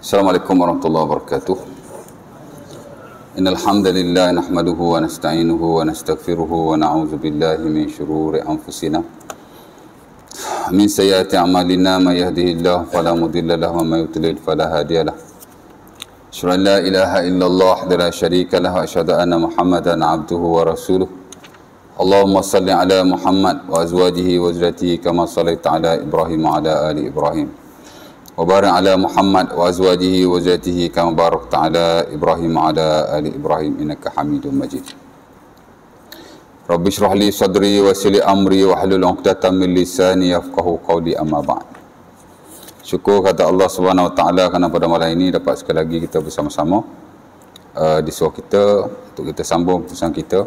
Assalamualaikum warahmatullahi wabarakatuh. Innal hamdalillah nahmaduhu wa nasta'inuhu wa nastaghfiruhu wa na'udzu billahi min shururi anfusina min sayyiati a'malina may yahdihillahu fala mudilla lahu wa may yudlil fala hadiya lahu. Asyhadu an la ilaha illallah wahdahu la syarika lahu wa asyhadu anna Muhammadan 'abduhu wa rasuluh. Allahumma salli ala Muhammad wa azwajihi wa zurriyyatihi kama shallaita ala Ibrahim wa ala ali Ibrahim. Wa barik ala Muhammad wa azwajihi wa zurriyyatihi kama barakta ala Ibrahim wa ala ali Ibrahim innaka Hamidum Majid. Rabbi shrah li sadri wa yassir li amri wa hlul 'uqdatam min lisani yafqahu qawli amma ba'd. Syukur kata Allah Subhanahu wa taala kerana pada malam ini dapat sekali lagi kita bersama-sama di surah kita untuk kita sambung pesan kita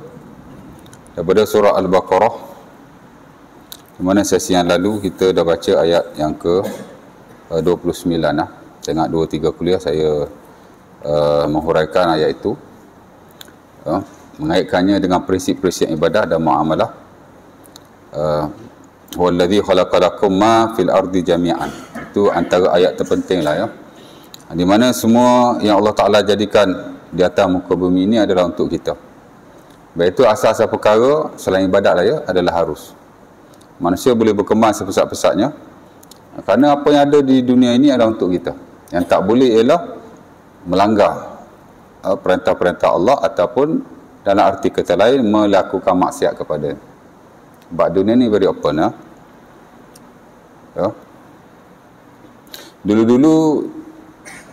daripada surah Al-Baqarah, di mana sesi yang lalu kita dah baca ayat yang ke 29 lah. Tengah 2-3 kuliah saya menghuraikan ayat itu, mengaitkannya dengan prinsip-prinsip ibadah dan muamalah. Huwallazi khalaqalakum ma fil ardi jami'an. Itu antara ayat terpenting lah ya. Di mana semua yang Allah Ta'ala jadikan di atas muka bumi ini adalah untuk kita. Baik itu asas-asas perkara selain ibadat lah ya, adalah harus. Manusia boleh berkembang sepesat-pesatnya kerana apa yang ada di dunia ini adalah untuk kita. Yang tak boleh ialah melanggar perintah-perintah Allah ataupun dalam arti kata lain melakukan maksiat kepada. Sebab dunia ni very open ya. Dulu-dulu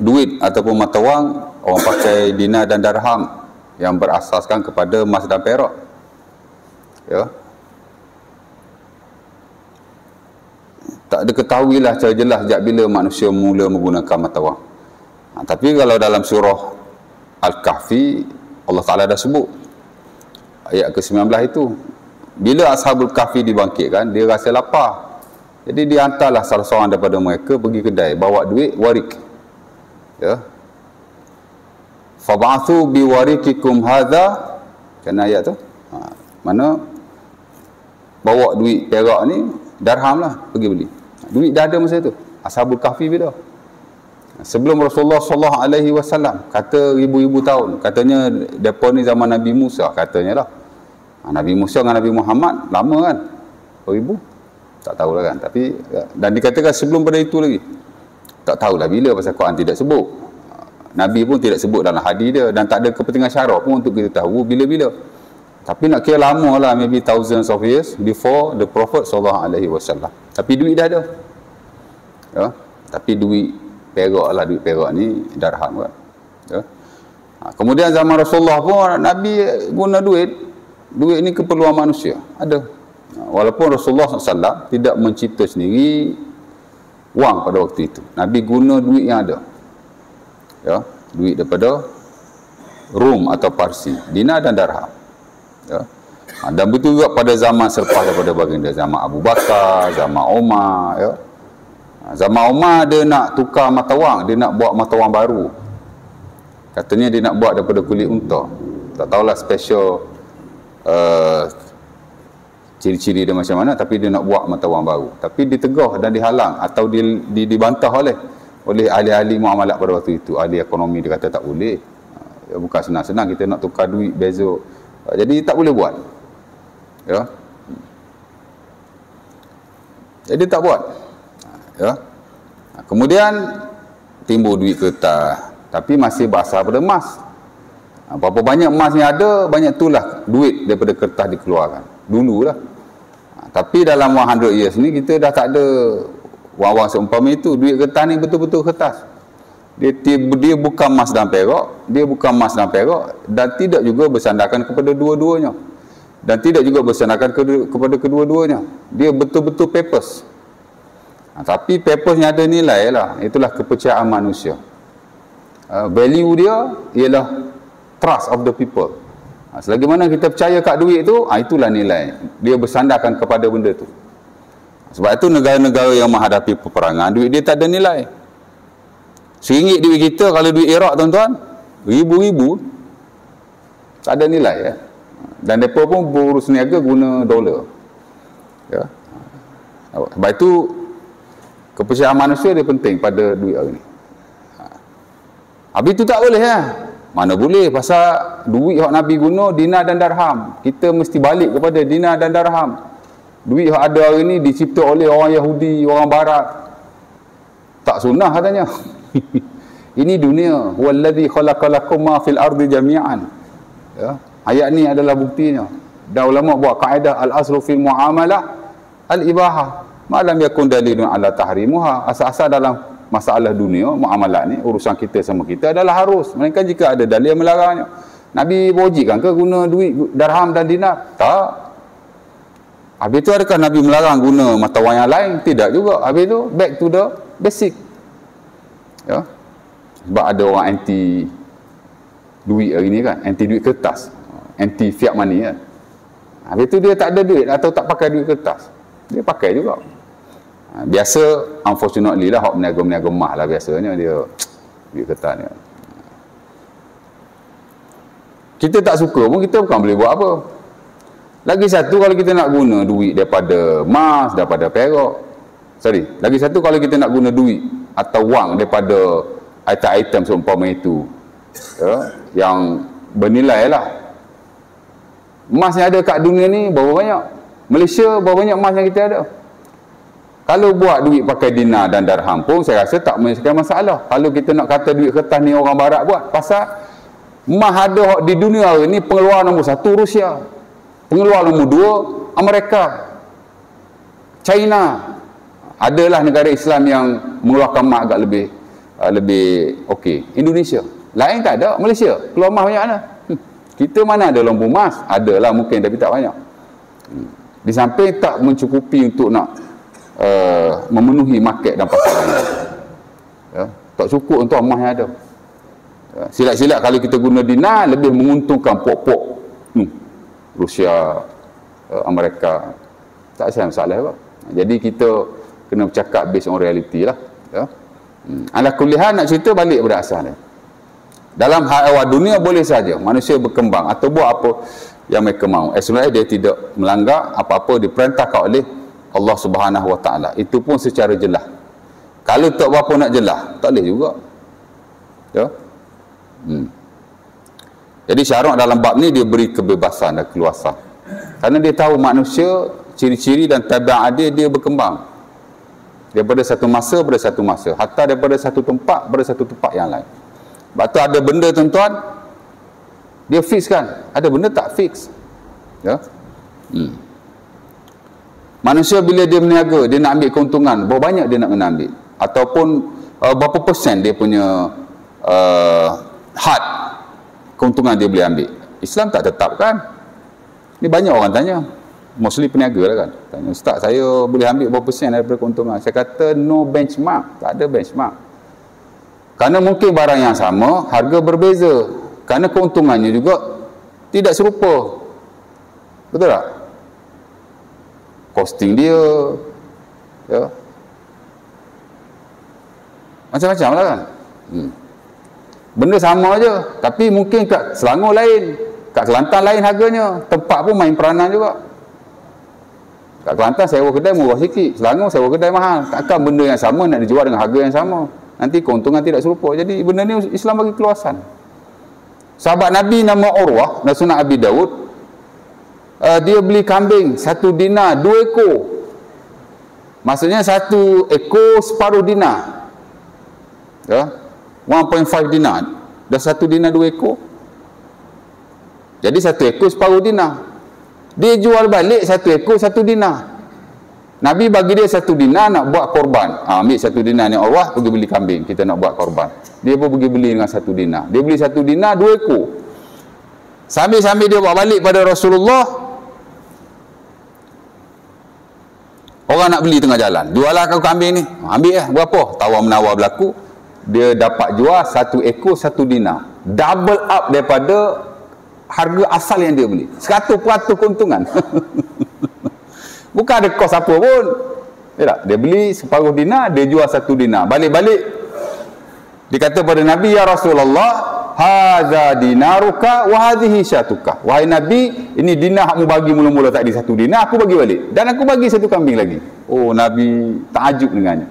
duit ataupun mata wang orang pakai dinar dan darham yang berasaskan kepada emas dan perak. Ya. Tak ada ketahuilah secara jelas sejak bila manusia mula menggunakan mata wang. Tapi kalau dalam surah Al-Kahfi Allah Ta'ala dah sebut ayat ke-19 itu, bila Ashabul Kahfi dibangkitkan, dia rasa lapar. Jadi dia hantarlah salah seorang daripada mereka pergi kedai, bawa duit warik. Ya. Fab'athu biwarikikum hadha, kan ayat tu. Mana bawa duit perak ni, darham lah, pergi beli. Duit dah ada masa tu. Ashabul Kahfi bila? Sebelum Rasulullah SAW, kata ribu-ribu tahun. Katanya depa ni zaman Nabi Musa, katanya lah. Nabi Musa dengan Nabi Muhammad lama kan? Ribu? Tak tahulah kan. Tapi dan dikatakan sebelum pada itu lagi. Tak tahulah bila, pasal Quran tidak sebut. Nabi pun tidak sebut dalam hadis dia, dan tak ada kepentingan syarak pun untuk kita tahu bila-bila. Tapi nak kira lama lah, maybe thousands of years before the Prophet SAW. Tapi duit dah ada. Ya? Tapi duit perak lah, duit perak ni darham kan. Ya? Kemudian zaman Rasulullah pun Nabi guna duit. Duit ni keperluan manusia. Ada. Walaupun Rasulullah SAW tidak mencipta sendiri wang pada waktu itu. Nabi guna duit yang ada. Ya, duit daripada Rum atau Parsi, dinar dan darham. Ya. Dan betul juga pada zaman selepas daripada baginda, zaman Abu Bakar, zaman Umar. Ya. Zaman Umar dia nak tukar mata wang, dia nak buat mata wang baru. Katanya dia nak buat daripada kulit unta. Tak tahulah special ciri-ciri dia macam mana, tapi dia nak buat mata wang baru. Tapi ditegah dan dihalang atau dibantah oleh ahli-ahli muamalat pada waktu itu. Ahli ekonomi dia kata tak boleh. Bukan senang-senang kita nak tukar duit besok. Jadi tak boleh buat. Ya. Jadi tak buat. Ya. Kemudian timbul duit kertas, tapi masih berasal pada emas. Berapa banyak emas yang ada, banyak itulah duit daripada kertas dikeluarkan. Dululah. Tapi dalam 100 years ni kita dah tak ada wang-wang seumpama itu. Duit kertas ni betul-betul kertas. Dia bukan emas dan perak, dia bukan emas dan perak, dan tidak juga bersandarkan kepada dua-duanya. Dan tidak juga bersandarkan kepada kedua-duanya. Dia betul-betul papers. Tapi papers yang ada nilai lah. Itulah kepercayaan manusia. Value dia ialah trust of the people. Selagi mana kita percaya kat duit tu, itulah nilai. Dia bersandarkan kepada benda tu. Sebab itu negara-negara yang menghadapi peperangan, duit dia tak ada nilai. RM1 duit kita, kalau duit Iraq tuan-tuan, ribu-ribu, tak ada nilai ya. Dan mereka pun berurus niaga guna dolar. Ya. Sebab itu kepercayaan manusia dia penting pada duit hari ni. Habis tu tak boleh lah. Mana boleh, pasal duit yang Nabi guna dinar dan darham. Kita mesti balik kepada dinar dan darham. Duit yang ada hari ni dicipta oleh orang Yahudi, orang Barat. Tak sunnah katanya. Ini dunia. Wallazi khalaqalakum ma fil ardi jami'an. Ya. Ayat ni adalah buktinya. Dan ulama buat kaedah al-aslu fil muamalah al-ibahah. Ma lam yakun dalilun ala tahrimuha. Asal-asal dalam masalah dunia, muamalah ni, urusan kita sama kita adalah harus. Melainkan jika ada dalil yang melarangnya. Nabi wajibkan ke guna duit darham dan dinar? Tak. Habis tu adakah Nabi melarang guna mata wang yang lain? Tidak juga. Habis tu back to the basic. Ya. Sebab ada orang anti duit hari ni kan, anti duit kertas, anti fiat money kan. Habis tu dia tak ada duit atau tak pakai duit kertas, dia pakai juga. Biasa, unfortunately lah, hak meniaga-meniaga emas lah biasanya dia duit kertas ni. Kita tak suka pun, kita bukan boleh buat apa. Lagi satu, kalau kita nak guna duit daripada emas, daripada perak, lagi satu, kalau kita nak guna duit atau wang daripada item-item seumpama itu, ya, yang bernilai lah. Emas yang ada kat dunia ni berapa banyak? Malaysia berapa banyak emas yang kita ada? Kalau buat duit pakai dinar dan darham pun saya rasa tak menyelesaikan masalah. Kalau kita nak kata duit kertas ni orang Barat buat, pasal emas ada di dunia hari ni, pengeluar nombor 1 Rusia, pengeluar nombor 2 Amerika, China. Adalah negara Islam yang mengeluarkan emas agak lebih okey. Indonesia lain tak ada. Malaysia keluar emas banyak mana? Kita mana ada lembu emas? Adalah mungkin, tapi tak banyak. Di samping tak mencukupi untuk nak memenuhi market dan pasaran. Ya, tak cukup untuk emas yang ada. Ya, silat-silat kalau kita guna dinar lebih menguntungkan pok-pok Rusia, Amerika. Tak ada masalah apa. Jadi kita kena bercakap based on reality lah. Ya. Ala kulihan, nak cerita balik pada asal dia. Dalam hal awal dunia boleh saja manusia berkembang atau buat apa yang mereka mahu. Sebenarnya dia tidak melanggar apa-apa diperintahkan oleh Allah Subhanahu Wa Taala. Itu pun secara jelas. Kalau tak berapa nak jelas, tak boleh juga. Ya. Jadi syarak dalam bab ni dia beri kebebasan dan keluasan. Karena dia tahu manusia, ciri-ciri dan tabiat dia berkembang. Daripada satu masa pada satu masa, hatta daripada satu tempat pada satu tempat yang lain. Sebab tu ada benda tuan-tuan, dia fix kan, ada benda tak fix. Ya. Manusia bila dia berniaga, dia nak ambil keuntungan, berapa banyak dia nak kena ambil, ataupun berapa persen dia punya had keuntungan dia boleh ambil. Islam tak tetapkan. Ni banyak orang tanya, mostly peniaga lah kan, tanya, Ustaz, saya boleh ambil berapa persen daripada keuntungan? Saya kata no benchmark, tak ada benchmark. Kerana mungkin barang yang sama, harga berbeza, kerana keuntungannya juga tidak serupa. Betul tak? Costing dia, ya, macam-macam lah kan. Benda sama aja, tapi mungkin kat Selangor lain, kat Kelantan lain harganya, tempat pun main peranan juga. Kat Kelantan sewa kedai murah sikit, Selangor sewa kedai mahal. Takkan benda yang sama nak dijual dengan harga yang sama, nanti keuntungan tidak serupa. Jadi benda ni Islam bagi keluasan. Sahabat Nabi nama Urwah, dan Sunan Abi Daud, dia beli kambing 1 dinar 2 ekor. Maksudnya 1 ekor separuh dinar, ya, 1.5 dinar. Dah 1 dinar 2 ekor, jadi 1 ekor separuh dinar. Dia jual balik 1 ekor 1 dinar. Nabi bagi dia 1 dinar nak buat korban. Ambil 1 dinar ni Allah, pergi beli kambing, kita nak buat korban. Dia pun pergi beli dengan 1 dinar. Dia beli 1 dinar 2 ekor. Sambil-sambil dia bawa balik pada Rasulullah, orang nak beli tengah jalan, jualah kau kambing ni, ambil lah, berapa? Tawar-menawar berlaku, dia dapat jual 1 ekor 1 dinar, double up daripada harga asal yang dia beli, 100% keuntungan. Bukan ada kos apa pun. Dia beli separuh dinar, dia jual 1 dinar, balik-balik dia kata pada Nabi, ya Rasulullah, hadza dinaruka wa hadhihi syatuka. Wahai Nabi, ini dinar kamu bagi mula-mula tadi 1 dinar, aku bagi balik, dan aku bagi 1 kambing lagi. Oh, Nabi takjub dengannya.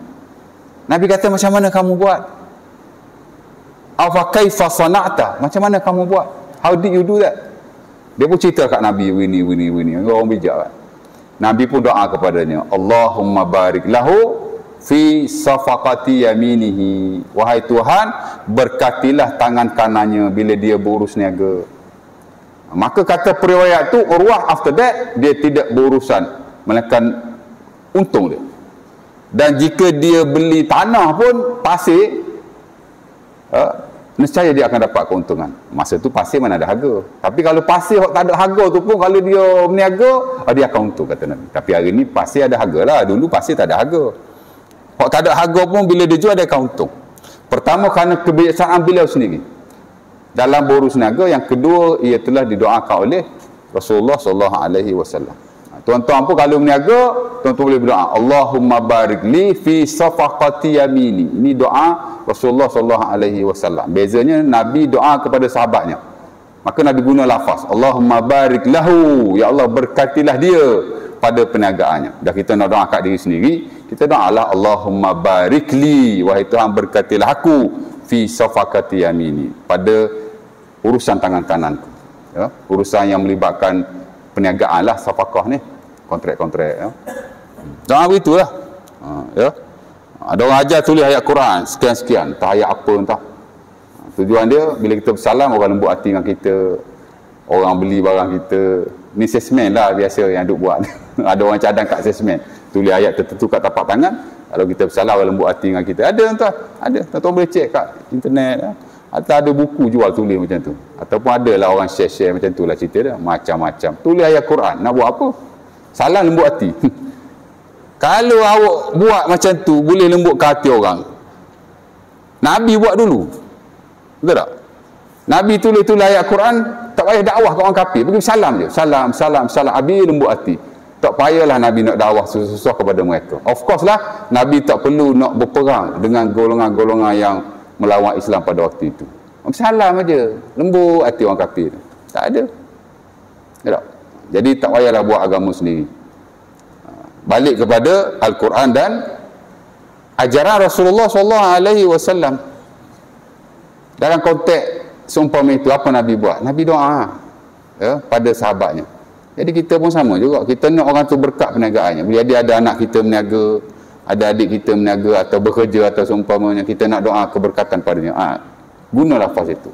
Nabi kata, macam mana kamu buat? Afa kaifa sana'ta? Macam mana kamu buat? How did you do that? Dia pun cerita kat Nabi ini. Orang bijak kan? Nabi pun doa kepadanya, Allahumma barik lahu fi safaqati yaminihi. Wahai Tuhan, berkatilah tangan kanannya bila dia berurus niaga. Maka kata periwayat tu, Urwah after that dia tidak berurusan, melainkan untung dia. Dan jika dia beli tanah pun pasir, nescaya dia akan dapat keuntungan. Masa tu pasir mana ada harga. Tapi kalau pasir tak ada harga tu pun, kalau dia berniaga, dia akan untung, kata Nabi. Tapi hari ni pasir ada harga lah. Dulu pasir tak ada harga. Kalau tak ada harga pun, bila dia jual dia akan untung. Pertama kerana kebijaksanaan beliau sendiri dalam berurus niaga. Yang kedua, ia telah didoakan oleh Rasulullah SAW. Tuan-tuan pun kalau berniaga, tuan-tuan boleh berdoa, Allahumma barik li fi safaqati yamini. Ini doa Rasulullah SAW. Bezanya Nabi doa kepada sahabatnya, maka Nabi guna lafaz Allahumma barik lahu, ya Allah berkatilah dia pada perniagaannya. Dah kita nak doa kat diri sendiri, kita doalah Allahumma barik li, wahai Tuhan berkatilah aku fi safaqati yamini, pada urusan tangan kananku, ya, urusan yang melibatkan perniagaan lah, safaqah ni, kontrak-kontrak, ya. Doa begitulah. Ya. Ada orang ajar tulis ayat Quran sekian-sekian, entah ayat apa entah. Tujuan dia bila kita bersalam, orang lembut hati dengan kita, orang beli barang kita. Ni salesman lah biasa yang duk buat. Ada orang cadang kat salesman, tulis ayat tertentu kat tapak tangan, kalau kita bersalam orang lembut hati dengan kita. Ada entah, ada. Tuan-tuan boleh cek kat internet, ya. Atau ada buku jual tulis macam tu. Ataupun ada lah orang share-share macam tu lah cerita dia. Macam-macam. Tulis ayat Quran. Nak buat apa? Salam lembut hati. Kalau awak buat macam tu, boleh lembutkan hati orang. Nabi buat dulu. Betul tak? Nabi tulis ayat Quran, tak payah dakwah ke orang kafir. Pergi salam je. Salam. Habis lembut hati. Tak payahlah Nabi nak dakwah susah-susah kepada mereka. Of course lah, Nabi tak perlu nak berperang dengan golongan-golongan yang melawan Islam pada waktu itu. Salam aja, lembut hati orang kafir. Tak ada. Tak? Jadi tak payahlah buat agama sendiri. Balik kepada Al-Quran dan ajaran Rasulullah SAW. Dalam konteks seumpama itu, apa Nabi buat? Nabi doa, ya, pada sahabatnya. Jadi kita pun sama juga. Kita nak orang tu berkat perniagaannya. Bila dia ada anak kita berniaga, ada adik kita berniaga atau bekerja atau seumpamanya, kita nak doa keberkatan padanya. Guna lafaz itu.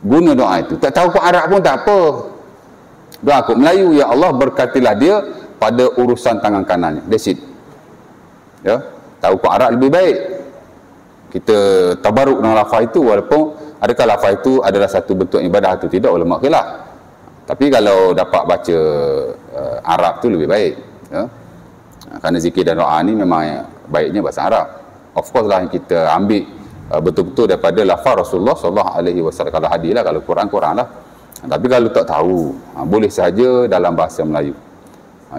Guna doa itu. Tak tahu kod Arab pun tak apa. Doa kod Melayu, ya Allah berkatilah dia pada urusan tangan kanannya. That's it. Ya, tahu kod Arab lebih baik. Kita tabaruk dengan lafaz itu, walaupun adakah lafaz itu adalah satu bentuk ibadah atau tidak, ulama khilaf. Tapi kalau dapat baca Arab tu lebih baik, ya. Kerana zikir dan doa ni memang baiknya bahasa Arab. Of course lah, yang kita ambil betul-betul daripada lafaz Rasulullah SAW. Kalau hadis lah, kalau Quran lah. Tapi kalau tak tahu, boleh saja dalam bahasa Melayu.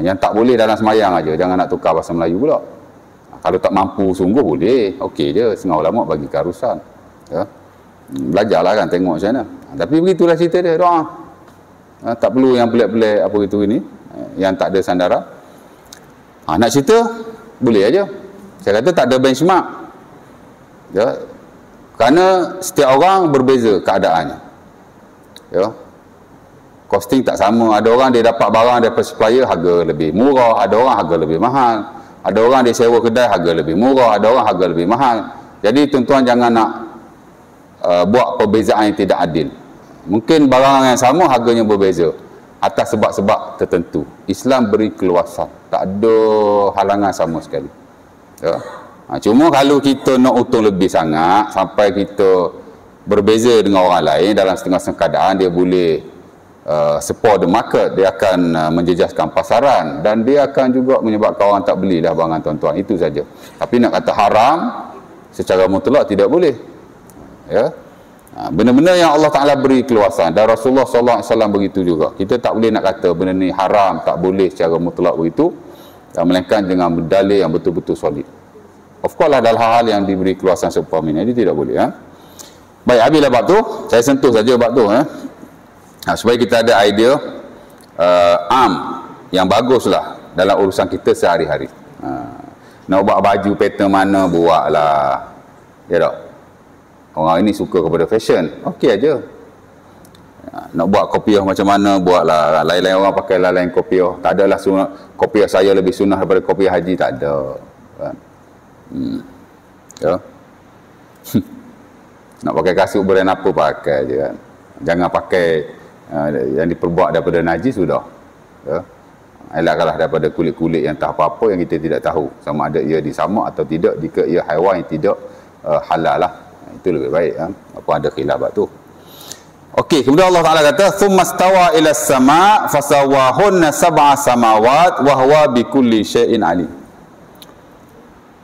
Yang tak boleh dalam semayang aja, jangan nak tukar bahasa Melayu pula. Kalau tak mampu sungguh boleh, okey je, setengah ulama bagi keharusan, ya. Belajarlah kan, tengok macam mana. Tapi begitulah cerita dia, doa. Tak perlu yang pelik-pelik apa itu ini, yang tak ada sandaran. Nak cerita boleh aja. Saya kata tak ada benchmark, ya, kerana setiap orang berbeza keadaannya, ya. Costing tak sama. Ada orang dia dapat barang daripada supplier harga lebih murah, ada orang harga lebih mahal, ada orang dia sewa kedai harga lebih murah, ada orang harga lebih mahal. Jadi tuan-tuan jangan nak buat perbezaan yang tidak adil. Mungkin barang yang sama harganya berbeza atas sebab-sebab tertentu. Islam beri keluasan, tak ada halangan sama sekali, ya. Cuma kalau kita nak untung lebih sangat sampai kita berbeza dengan orang lain dalam setengah-setengah keadaan, dia boleh support the market, dia akan menjejaskan pasaran, dan dia akan juga menyebabkan orang tak belilah barang tuan-tuan. Itu saja. Tapi nak kata haram secara mutlak tidak boleh, ya. Benda-benda yang Allah Ta'ala beri keluasan, dan Rasulullah SAW begitu juga. Kita tak boleh nak kata benda ni haram, tak boleh secara mutlak begitu, melainkan dengan dalil yang betul-betul solid. Of course lah, dalam hal-hal yang diberi keluasan seumpama ini, tidak boleh, ya. Baik, habislah bab tu. Saya sentuh saja bab tu, ya. Supaya kita ada idea yang baguslah dalam urusan kita sehari-hari. Nak buat baju pattern mana, buatlah, ya tak? Orang ini suka kepada fashion, okey aja. Nak buat kopiah macam mana, buatlah. Lain-lain orang pakai lain-lain kopiah. Tak adalah sunnah, kopiah saya lebih sunnah daripada kopiah haji, tak ada. Kan? Ya. Nak pakai kasut brand apa pakai je kan. Jangan pakai yang diperbuat daripada najis sudah. Ya. Elaklah daripada kulit-kulit yang tak apa-apa yang kita tidak tahu sama ada ia disamak atau tidak, jika ia haiwan yang tidak halal lah. Itu lebih baik kan. Apa ada khilaf tu. Okey, kemudian Allah Taala kata thumma stawa ila sama fasawahunna sab'a samawat wa huwa bikulli syai'in alim.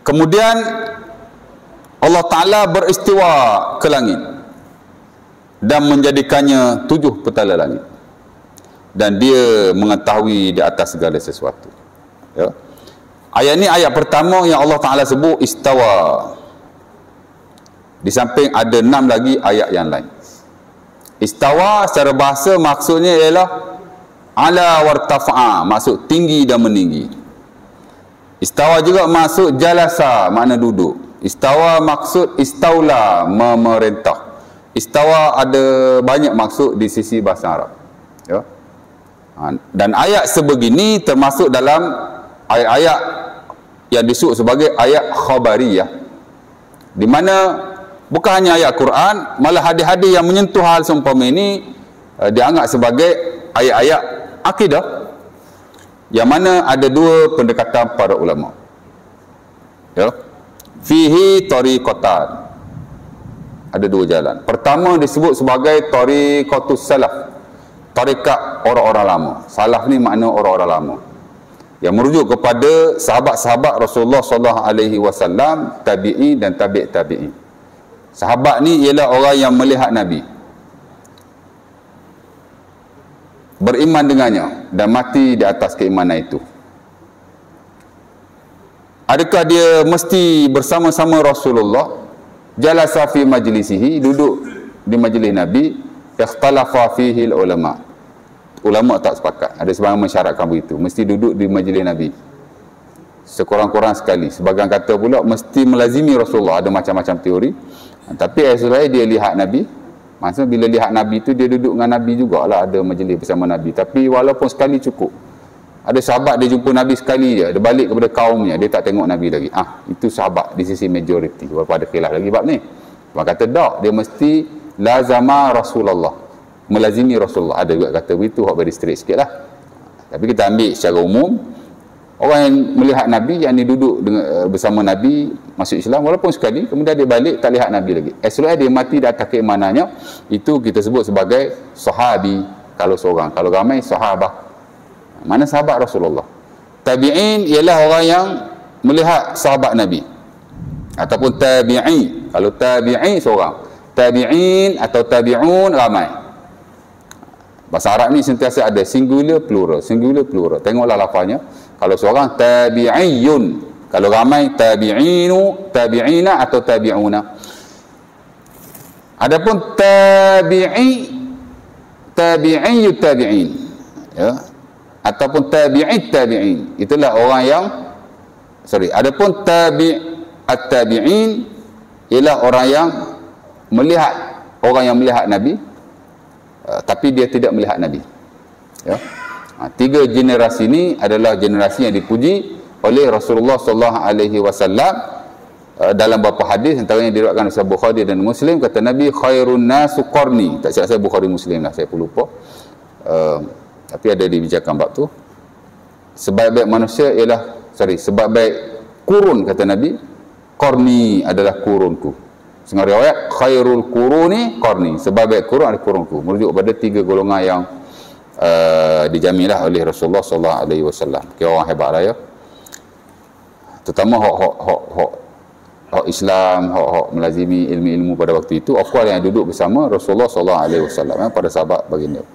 Kemudian Allah Taala beristiwa ke langit dan menjadikannya 7 petala langit, dan dia mengetahui di atas segala sesuatu. Ya. Ayat ni ayat pertama yang Allah Taala sebut istawa. Di samping ada 6 lagi ayat yang lain. Istawa secara bahasa maksudnya ialah ala wartafa'a, maksud tinggi dan meninggi. Istawa juga maksud jalasa, makna duduk. Istawa maksud istaula, memerintah. Istawa ada banyak maksud di sisi bahasa Arab. Ya. Dan ayat sebegini termasuk dalam ayat-ayat yang disebut sebagai ayat khabariyah, di mana bukan hanya ayat Quran, malah hadis-hadis yang menyentuh hal seumpama ini dianggap sebagai ayat-ayat akidah, yang mana ada 2 pendekatan para ulama. Ya. Fihi tariqatan. Ada 2 jalan. Pertama disebut sebagai tariqatus salaf. Tarikat orang-orang lama. Salaf ni makna orang-orang lama, yang merujuk kepada sahabat-sahabat Rasulullah SAW, tabi'i dan tabi' tabi'i. Sahabat ni ialah orang yang melihat Nabi, beriman dengannya dan mati di atas keimanan itu. Adakah dia mesti bersama-sama Rasulullah? Jalasa fi majlisihi, duduk di majlis Nabi. Ikhtalafa fihi ulama. Ulama tak sepakat. Ada sebahagian mensyaratkan begitu, mesti duduk di majlis Nabi sekurang-kurang sekali. Sebagian kata pula mesti melazimi Rasulullah. Ada macam-macam teori. Tapi sebenarnya dia lihat Nabi. Maksudnya bila lihat Nabi itu dia duduk dengan Nabi jugalah, ada majlis bersama Nabi. Tapi walaupun sekali cukup. Ada sahabat dia jumpa Nabi sekali je, dia balik kepada kaumnya, dia tak tengok Nabi lagi. Itu sahabat di sisi majoriti. Walaupun ada khilaf lagi bab ni. Orang kata tak, dia mesti lazama Rasulullah, melazimi Rasulullah. Ada juga kata begitu, hak very straight sikit lah. Tapi kita ambil secara umum, orang yang melihat Nabi, yang ni duduk bersama Nabi, masuk Islam walaupun sekali, kemudian dia balik tak lihat Nabi lagi. Setelah dia mati di atas keimanannya, itu kita sebut sebagai sahabi kalau seorang. Kalau ramai sahabah. Mana sahabat Rasulullah. Tabi'in ialah orang yang melihat sahabat Nabi, ataupun tabi'i. Kalau tabi'i seorang, tabi'in atau tabi'un ramai. Bahasa Arab ni sentiasa ada singular plural, singular plural. Tengoklah lafaznya. Kalau seorang tabi'iyun, kalau ramai tabi'inu, tabi'ina atau tabi'una. Adapun tabi'i tabi'in, ya, ataupun tabi'it tabi'in, itulah orang yang adapun tabi'at tabi'in ialah orang yang melihat, orang yang melihat Nabi tapi dia tidak melihat Nabi. Ya. 3 generasi ini adalah generasi yang dipuji oleh Rasulullah SAW dalam beberapa hadis, antaranya diriwayatkan oleh Bukhari dan Muslim. Kata Nabi, khairun nasu qarni. Tak silap saya Bukhari Muslim lah, saya pun lupa. Tapi ada dibicarakan bab tu. Sebaik-baik manusia ialah sebaik-baik kurun, kata Nabi, qarni adalah kurunku. Setengah riwayat khairul quruni qarni, sebaik-baik kurun adalah kurunku, merujuk kepada 3 golongan yang dijamilah oleh Rasulullah SAW. Kira orang hebat lah ya. Terutama hak Islam, hak melazimi ilmu-ilmu pada waktu itu, of course yang duduk bersama Rasulullah SAW, pada sahabat baginda.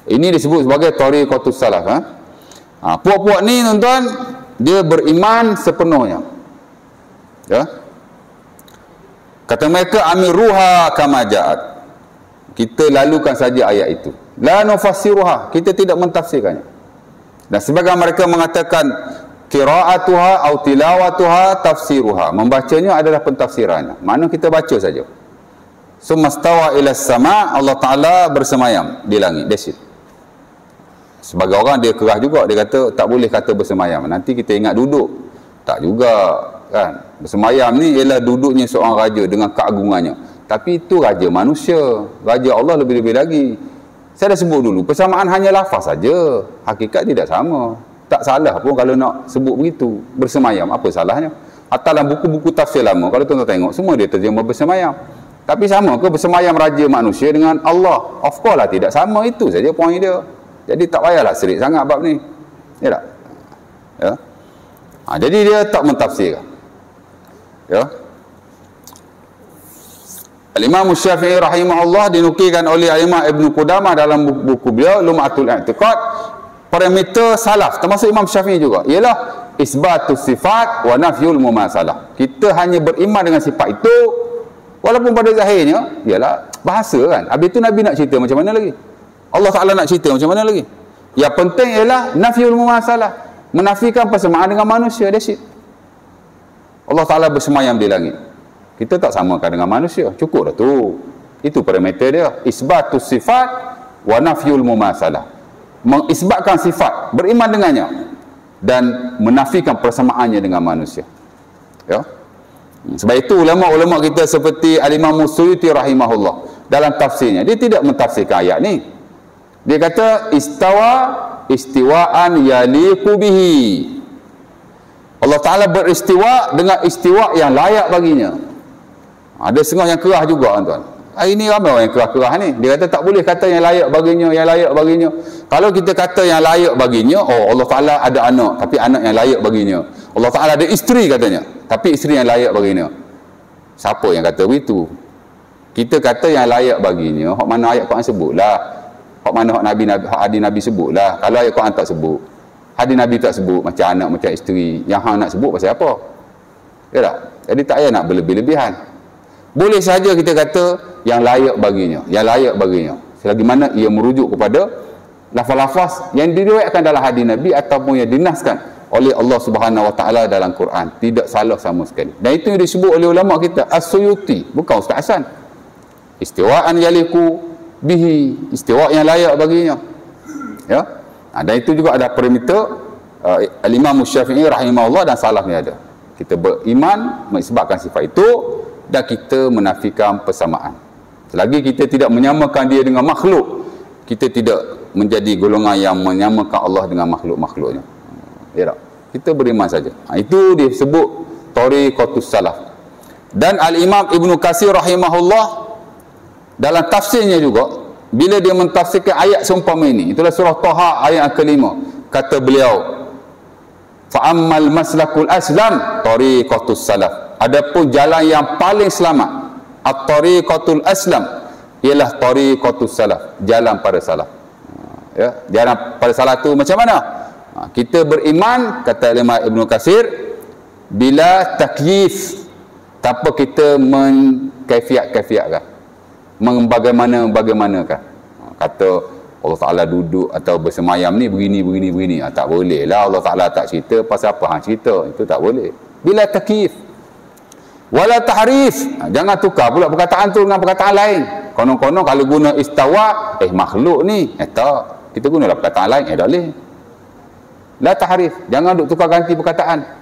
Ini disebut sebagai tariqatus salaf. Puak-puak ni tuan-tuan, dia beriman sepenuhnya. Ya. Kata mereka, amiruha kama ja'at. Kita lalukan saja ayat itu. La nufassiruha, kita tidak mentafsirkannya. Dan sebagian mereka mengatakan qira'atuha atau tilawatuha tafsiruha. Membacanya adalah pentafsirannya. Makna kita baca saja. Sumastawa ila sama, Allah Ta'ala bersemayam di langit. That's it. Sebagai orang dia kerah juga, dia kata tak boleh kata bersemayam, nanti kita ingat duduk. Tak juga kan. Bersemayam ni ialah duduknya seorang raja dengan keagungannya, tapi itu raja manusia. Raja Allah lebih-lebih lagi. Saya dah sebut dulu, persamaan hanya lafaz saja, hakikat tidak sama. Tak salah pun kalau nak sebut begitu, bersemayam, apa salahnya? Atau dalam buku-buku tafsir lama, kalau tuan-tuan tengok, semua dia terjemah bersemayam. Tapi sama ke bersemayam raja manusia dengan Allah? Of course lah tidak sama, itu saja poin dia. Jadi tak payahlah serik sangat bab ni. Ya tak? Ya. Jadi dia tak mentafsirkan. Ya. Al-Imam Syafi'i rahimahullah dinukilkan oleh Al-Imam Ibn Qudamah dalam buku beliau Lum'atul I'tiqad, parameter salaf termasuk Imam Syafi'i juga ialah isbatus sifat wa nafyul mumasalah. Kita hanya beriman dengan sifat itu walaupun pada zahirnya ialah bahasa kan. Habis itu Nabi nak cerita macam mana lagi? Allah Ta'ala nak cerita macam mana lagi? Yang penting ialah nafyul mumasalah, menafikan persamaan dengan manusia. That's it. Allah Ta'ala bersemayam di langit, kita tak samakan dengan manusia, cukup dah tu. Itu parameter dia, isbatus sifat wa nafyul mumasalah, mengisbatkan sifat, beriman dengannya, dan menafikan persamaannya dengan manusia. Ya. Sebab itu ulama-ulama kita seperti Al-Imam Suyuti rahimahullah dalam tafsirnya, dia tidak mentafsirkan ayat ni. Dia kata istawa istiwaan yaliqu bihi. Allah Ta'ala beristiwa dengan istiwa yang layak baginya. Ada setengah yang kerah juga tuan. Hari ni ramai orang yang kerah-kerah ni. Dia kata tak boleh kata yang layak baginya, yang layak baginya. Kalau kita kata yang layak baginya, oh Allah Ta'ala ada anak, tapi anak yang layak baginya. Allah Ta'ala ada isteri katanya, tapi isteri yang layak baginya. Siapa yang kata begitu? Kita kata yang layak baginya, hak mana ayat Quran sebutlah. Hak mana hak hadis Nabi sebutlah. Kalau ayat Quran tak sebut, hadis Nabi tak sebut, macam anak, macam isteri, yang hang nak sebut pasal apa? Ya tak? Jadi tak payah nak berlebih-lebihan. Boleh saja kita kata yang layak baginya, yang layak baginya, selagi mana ia merujuk kepada lafaz-lafaz yang diriwayatkan dalam hadis Nabi ataupun yang dinaskan oleh Allah Subhanahu Wa Taala dalam Quran. Tidak salah sama sekali. Dan itu yang disebut oleh ulama kita As-Suyuti, bukan Ustaz Hasan. Istiwaan yaliku bihi, istiwa yang layak baginya. Ya. Dan itu juga ada parameter Al-Imam Syafi'i rahimahullah dan salaf ni ada. Kita beriman mengisbatkan sifat itu dan kita menafikan persamaan. Selagi kita tidak menyamakan dia dengan makhluk, kita tidak menjadi golongan yang menyamakan Allah dengan makhluk-makhluknya. Ya tak? Kita beriman saja. Itu disebut tariqatus salaf. Dan Al-Imam Ibn Katsir rahimahullah dalam tafsirnya juga, bila dia mentafsirkan ayat seumpama ini, itulah surah Taha ayat ke-5, kata beliau, fa'ammal maslakul aslam tariqatus salaf. Adapun jalan yang paling selamat, at-tariqatul aslam, ialah tariqatus salaf, jalan para salaf. Ya, jalan para salaf tu macam mana? Kita beriman, kata Imam Ibn Katsir, bila takyif, tanpa kita mengkaifiat-kaifiatkan, bagaimana-bagaimanakah. Kata Allah Ta'ala duduk atau bersemayam ni begini. Tak boleh lah, Allah Ta'ala tak cerita, pasal apa hang cerita? Itu tak boleh. Bila takyif. Wala tahrif, jangan tukar pula perkataan tu dengan perkataan lain. Konon-konon kalau guna istawa, makhluk ni, tak, kita gunalah perkataan lain, tak boleh. La tahrif, jangan duk tukar ganti perkataan.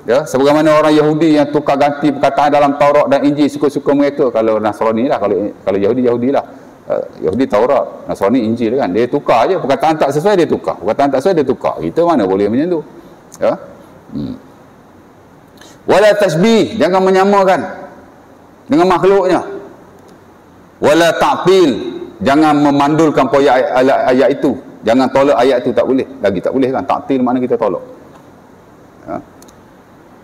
Ya, sebagaimana orang Yahudi yang tukar ganti perkataan dalam Taurat dan Injil suka-suka mereka. Kalau Nasrani lah, kalau Yahudi lah. Yahudi Taurat, Nasrani Injil kan, dia tukar aja, perkataan tak sesuai dia tukar, perkataan tak sesuai dia tukar. Kita mana boleh macam tu? Ya. Wala tasbih, jangan menyamakan dengan makhluknya. Wala ta'til, jangan memandulkan ayat itu, jangan tolak ayat itu, tak boleh. Lagi tak boleh kan, ta'til makna kita tolak. Ya.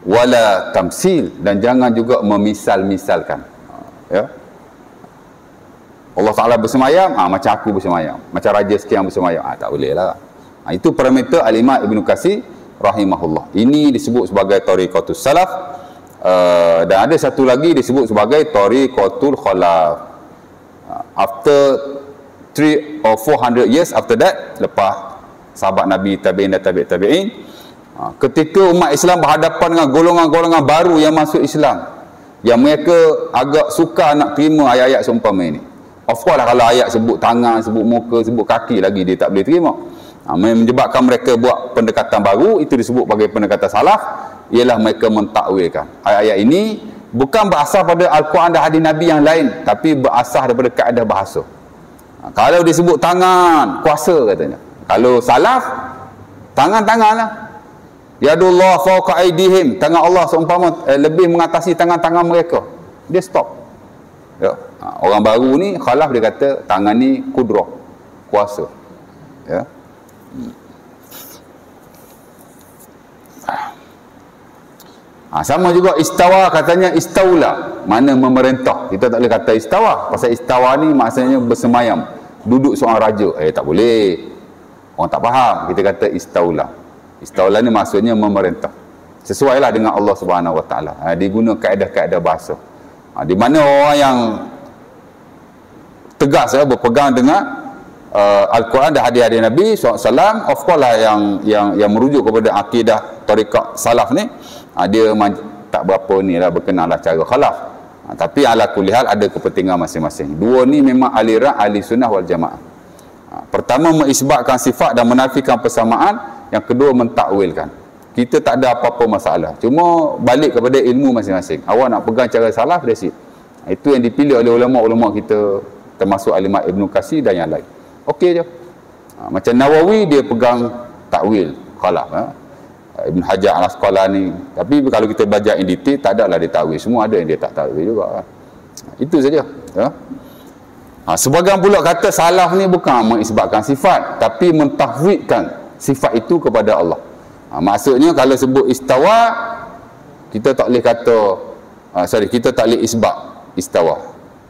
Wala tamsil, dan jangan juga memisal-misalkan. Ya. Allah Ta'ala bersemayam, macam aku bersemayam, macam raja sekian bersemayam, tak boleh lah. Itu parameter Al-Imam Ibn Katsir rahimahullah. Ini disebut sebagai tariqatus salaf, dan ada satu lagi disebut sebagai tariqatul khalaf. After 300 or 400 years after that, lepas sahabat Nabi, tabi'in dan tabi'in, ketika umat Islam berhadapan dengan golongan-golongan baru yang masuk Islam, yang mereka agak suka nak terima ayat-ayat seumpama ini. Of course lah, kalau ayat sebut tangan, sebut muka, sebut kaki lagi dia tak boleh terima. Menyebabkan mereka buat pendekatan baru, itu disebut sebagai pendekatan salaf, ialah mereka mentakwilkan ayat-ayat ini bukan berasal pada Al-Quran dan hadis Nabi yang lain, tapi berasal daripada kaedah bahasa. Kalau disebut tangan, kuasa katanya. Kalau salaf, tangan-tangan lah. Yadullah fawqa aydihim, tangan Allah seumpama lebih mengatasi tangan-tangan mereka. Dia stop. Ya. Orang baru ni khalaf dia kata tangan ni kudrah, kuasa. Ya. Sama juga istawa, katanya istaula, mana memerintah. Kita tak boleh kata istawa, pasal istawa ni maksudnya bersemayam, duduk seorang raja. Tak boleh, orang tak faham. Kita kata istaula. Istaula ni maksudnya memerintah. Sesuailah dengan Allah Subhanahu Wa Taala. Diguna kaedah-kaedah bahasa. Di mana orang yang tegas berpegang dengan Al-Quran dan hadis-hadis Nabi SAW, of course lah yang merujuk kepada akidah tariqah salaf ni, dia tak berapa ni lah berkenaan lah cara khalaf. Tapi ala kulli hal ada kepentingan masing-masing. Dua ni memang aliran ahli sunnah wal jamaah. Pertama mengisbatkan sifat dan menafikan persamaan, yang kedua mentakwilkan. Kita tak ada apa-apa masalah, cuma balik kepada ilmu masing-masing. Awak nak pegang cara salaf, that's it. Itu yang dipilih oleh ulama-ulama kita, termasuk Al-Imam Ibn Katsir dan yang lain. Okey je. Macam Nawawi dia pegang takwil khalaf, Ibn Hajar Al-Asqalani. Tapi kalau kita belajar in detail, tak adalah dia takwil, semua ada yang dia tak takwil juga. Itu saja. Sebagian pula kata salaf ni bukan mengisbatkan sifat, tapi mentahwidkan sifat itu kepada Allah. Maksudnya kalau sebut istawa, kita tak boleh kata kita tak boleh isbat istawa,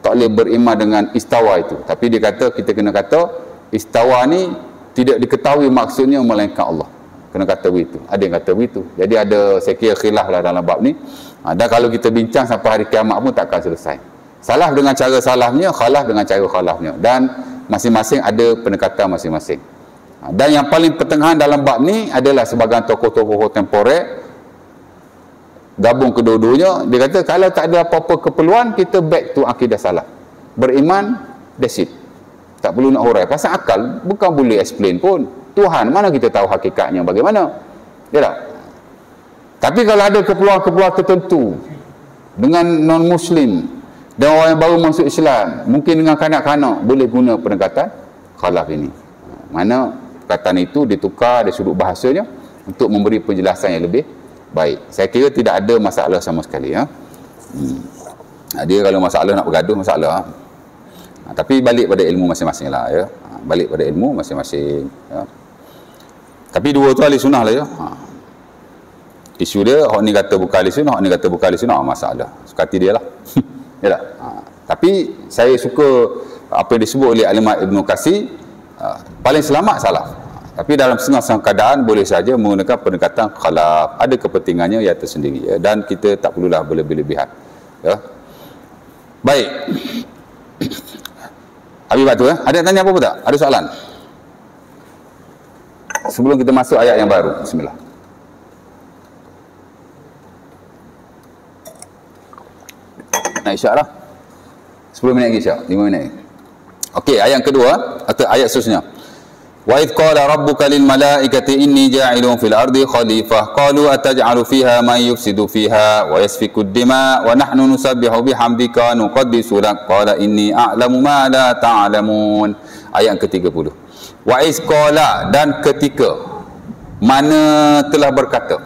tak boleh beriman dengan istawa itu. Tapi dia kata, kita kena kata istawa ni tidak diketahui maksudnya melainkan Allah. Kena kata begitu. Ada yang kata begitu. Jadi ada, saya kira khilaf lah dalam bab ni. Dan kalau kita bincang sampai hari kiamat pun takkan selesai. Salaf dengan cara salafnya, khalaf dengan cara khalafnya, dan masing-masing ada pendekatan masing-masing. Dan yang paling pertengahan dalam bab ni adalah sebagian tokoh-tokoh kontemporer gabung kedua-duanya. Dia kata kalau tak ada apa-apa keperluan, kita back to akidah salaf, beriman, that's it. Tak perlu nak hurai. Pasal akal bukan boleh explain pun. Tuhan, mana kita tahu hakikatnya bagaimana? Ya tak? Tapi kalau ada keperluan-keperluan tertentu dengan non-Muslim dan orang yang baru masuk Islam, mungkin dengan kanak-kanak, boleh guna pendekatan khalaf ini. Mana perkataan itu ditukar dari sudut bahasanya untuk memberi penjelasan yang lebih baik. Saya kira tidak ada masalah sama sekali. Dia kalau masalah nak bergaduh, masalah. Tapi balik pada ilmu masing-masing lah. Balik pada ilmu masing-masing. Tapi dua tu ahli sunnah lah ya. Isu dia, orang ni kata bukan ahli sunnah, orang ni kata bukan ahli sunnah, masalah. Suka hati dia lah. Ya tak? Tapi saya suka apa yang disebut oleh Al-Imam Ibn Katsir, paling selamat salaf. Tapi dalam setengah-setengah keadaan boleh saja menggunakan pendekatan khalaf. Ada kepentingannya yang tersendiri, ya. Dan kita tak perlulah berlebih-lebihan. Ya. Baik. Habis waktu, ada yang tanya apa-apa tak? Ada soalan? Sebelum kita masuk ayat yang baru. Bismillah. Nak isyak lah. 10 minit lagi isyak. 5 minit. Okey, ayat kedua atau ayat seterusnya. Wa idh qala rabbuka lil malaikati inni ja'ilun fil ardi khalifah qalu ataj'alu fiha man yufsidu fiha wa yasfiku ad-dima wa nahnu nusabbihu bihamdika nuqaddisu lak qala inni a'lamu ma la ta'lamun. Ayat ke-30. Wa idh qala, dan ketika mana telah berkata,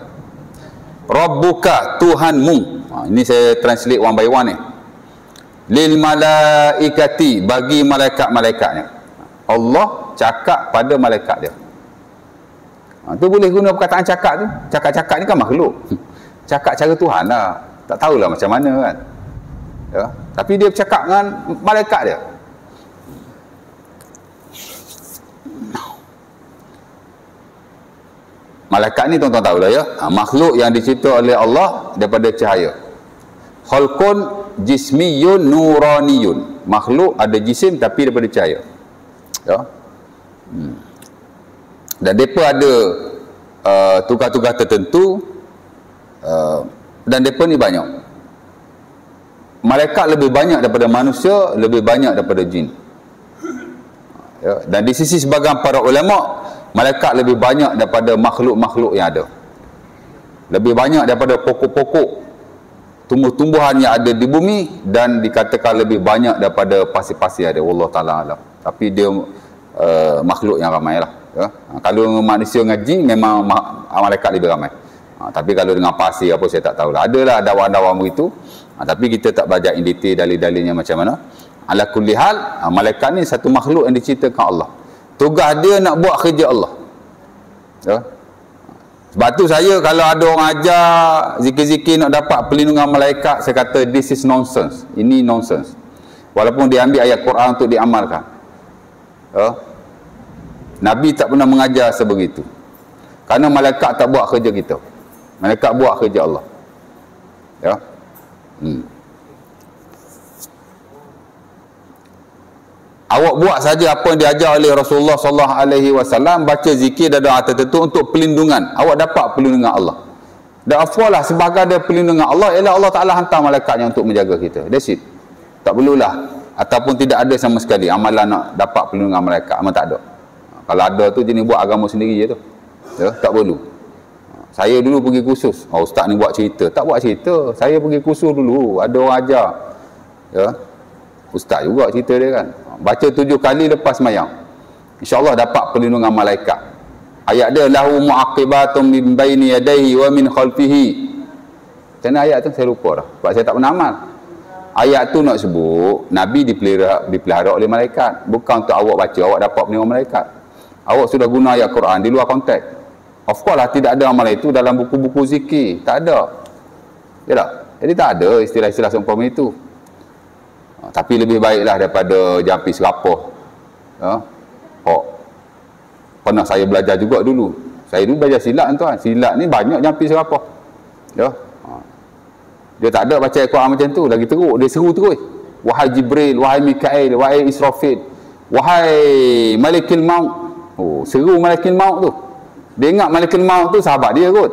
rabbuka, Tuhanmu. Ini saya translate one by one ni. Lil malaikati, bagi malaikat-malaikatnya. Allah cakap pada malaikat dia. Tu boleh guna perkataan cakap tu. Cakap-cakap ni kan makhluk. Cakap cara Tuhan lah. Tak tahulah macam mana kan. Ya. Tapi dia bercakap dengan malaikat dia. Malaikat ni tuan-tuan tahu lah ya. Makhluk yang dicipta oleh Allah daripada cahaya. Khalqun jismiyun nuraniyun. Makhluk ada jisim tapi daripada cahaya. Ya. Dan mereka ada tugas-tugas tertentu, dan mereka ni banyak. malaikat lebih banyak daripada manusia, lebih banyak daripada jin. Ya, dan di sisi sebahagian para ulama, malaikat lebih banyak daripada makhluk-makhluk yang ada. Lebih banyak daripada pokok-pokok, tumbuh-tumbuhan yang ada di bumi, dan dikatakan lebih banyak daripada pasir-pasir ada. Wallahu ta'ala alam. Tapi dia makhluk yang ramai lah. Ya. Kalau manusia ngaji, memang malaikat lebih ramai. Tapi kalau dengan pasir apa, saya tak tahulah. Adalah dakwah-dakwah begitu. Tapi kita tak belajar in detail dalil-dalilnya macam mana. Ala kulli hal, malaikat ni satu makhluk yang diciptakan Allah. Tugas dia nak buat kerja Allah. Ya. Sebab tu saya kalau ada orang ajar zikir-zikir nak dapat perlindungan malaikat, saya kata this is nonsense. Ini nonsense. Walaupun dia ambil ayat Quran untuk diamalkan. Ya. Nabi tak pernah mengajar sebegitu. Kerana malaikat tak buat kerja kita. Malaikat buat kerja Allah. Ya. Awak buat saja apa yang diajar oleh Rasulullah sallallahu alaihi wasallam, baca zikir dan doa tertentu untuk perlindungan. Awak dapat perlindungan Allah. Dan afwalah sebagai ada perlindungan Allah ialah Allah Taala hantar malaikatnya untuk menjaga kita. That's it. Tak perlulah ataupun tidak ada sama sekali amalan nak dapat perlindungan malaikat. Amal tak ada. Kalau ada tu jenis buat agama sendiri je tu. Ya, tak perlu. Saya dulu pergi kursus. Ustaz ni buat cerita. Tak buat cerita. Saya pergi kursus dulu. Ada orang ajar. Ya. Ustaz juga cerita dia kan. Baca 7 kali lepas semayang. InsyaAllah dapat perlindungan malaikat. Ayat dia, lahu mu'aqibatun min baini yadayhi wa min khalfihi. Macam mana ayat tu? Saya lupa dah. Sebab saya tak pernah amal. Ayat tu nak sebut, Nabi dipelihara oleh malaikat. Bukan untuk awak baca, awak dapat perlindungan malaikat. Awak sudah guna ayat Quran di luar konteks. Of course lah, tidak ada amalan itu dalam buku-buku zikir. Tak ada. Ya tak? Jadi tak ada istilah-istilah seumpama itu. Tapi lebih baiklah daripada jampi serapah. Ya. Pernah saya belajar juga dulu. Saya dulu belajar silat tuan. Silat ni banyak jampi serapah. Ya. Dia tak ada baca Al-Quran macam tu. Lagi teruk. Dia seru terus. Wahai Jibril, wahai Mikail, wahai Israfil, wahai Malikul Maut. Seru Malikul Maut tu. Dia ingat Malikul Maut tu sahabat dia kot.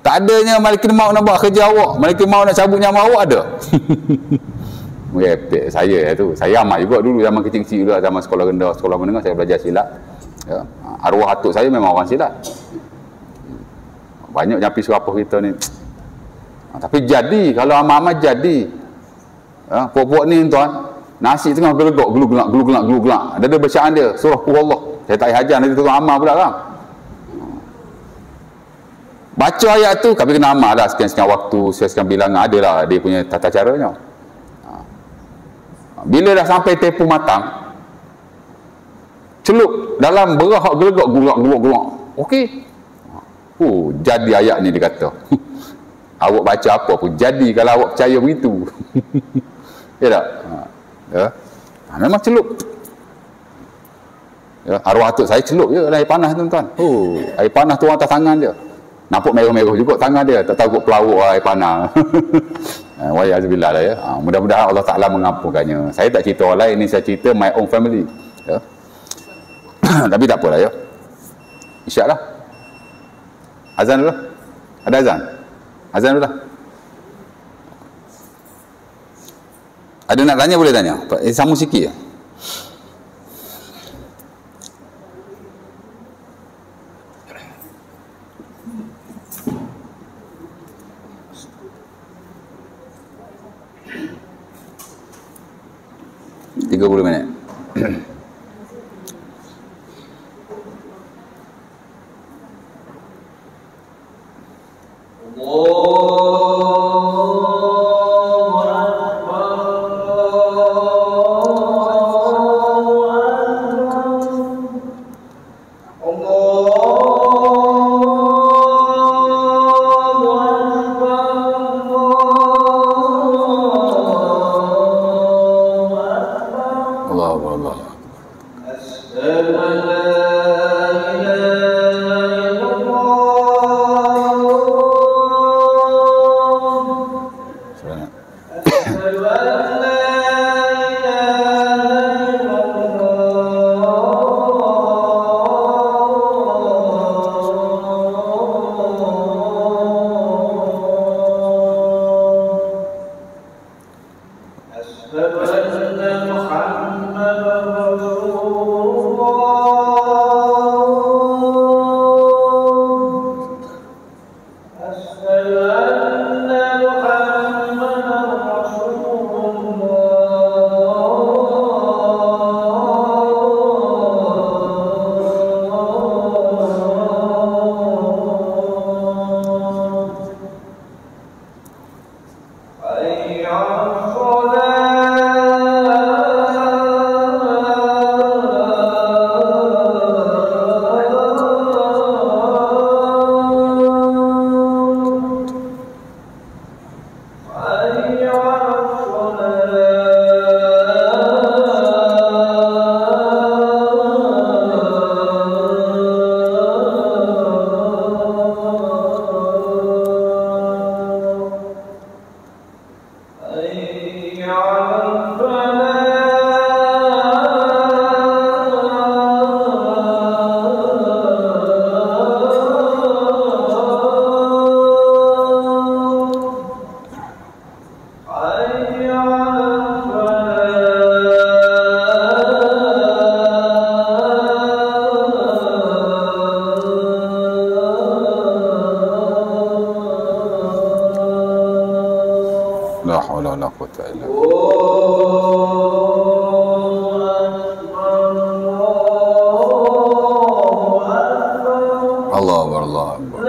Tak adanya Malikul Maut nak buat kerja awak. Malikul Maut nak cabut nyawa awak ada. Merepek saya tu. Saya amat juga dulu zaman kecil-kecil dulu, zaman sekolah rendah, sekolah menengah saya belajar silat. Ya. Arwah atuk saya memang orang silat. Banyak jampi serapah kita ni. Tapi jadi, kalau amat-amat jadi. Ya, puak-puak ni tuan, nasi tengah gelegok, geluk-gelak. Ada bacaan dia, surah Allah. Saya tak hajar, nanti turun amal pula kan. Baca ayat tu, kami kena amal lah sekian-sekian waktu, sekian-sekian bilangan, adalah dia punya tata caranya. Bila dah sampai tepu matang, celup dalam berah gelegok, geluk. Okey. Jadi ayat ni dia kata. Awak baca apa pun jadi kalau awak percaya begitu. Ya tak? Ya. Memang celup. Ya, arwah atuk saya celup je air panas tuan-tuan. Air panas tu atas tangan dia. Nampak merah-merah juga tangan dia. Tak tahu pelawak air panas. Wa'alaikumsalam lah ya. Mudah-mudahan Allah Ta'ala mengampunkannya. Saya tak cerita orang lain, ini saya cerita my own family. Ya. Tapi tak apalah ya. InsyaAllah. Azan dulu. Ada azan? Azan dulu lah. Ada nak tanya boleh tanya. Sambung sikit ya. minit. La haula wala quwwata illa billah. Allah akbar, Allah akbar.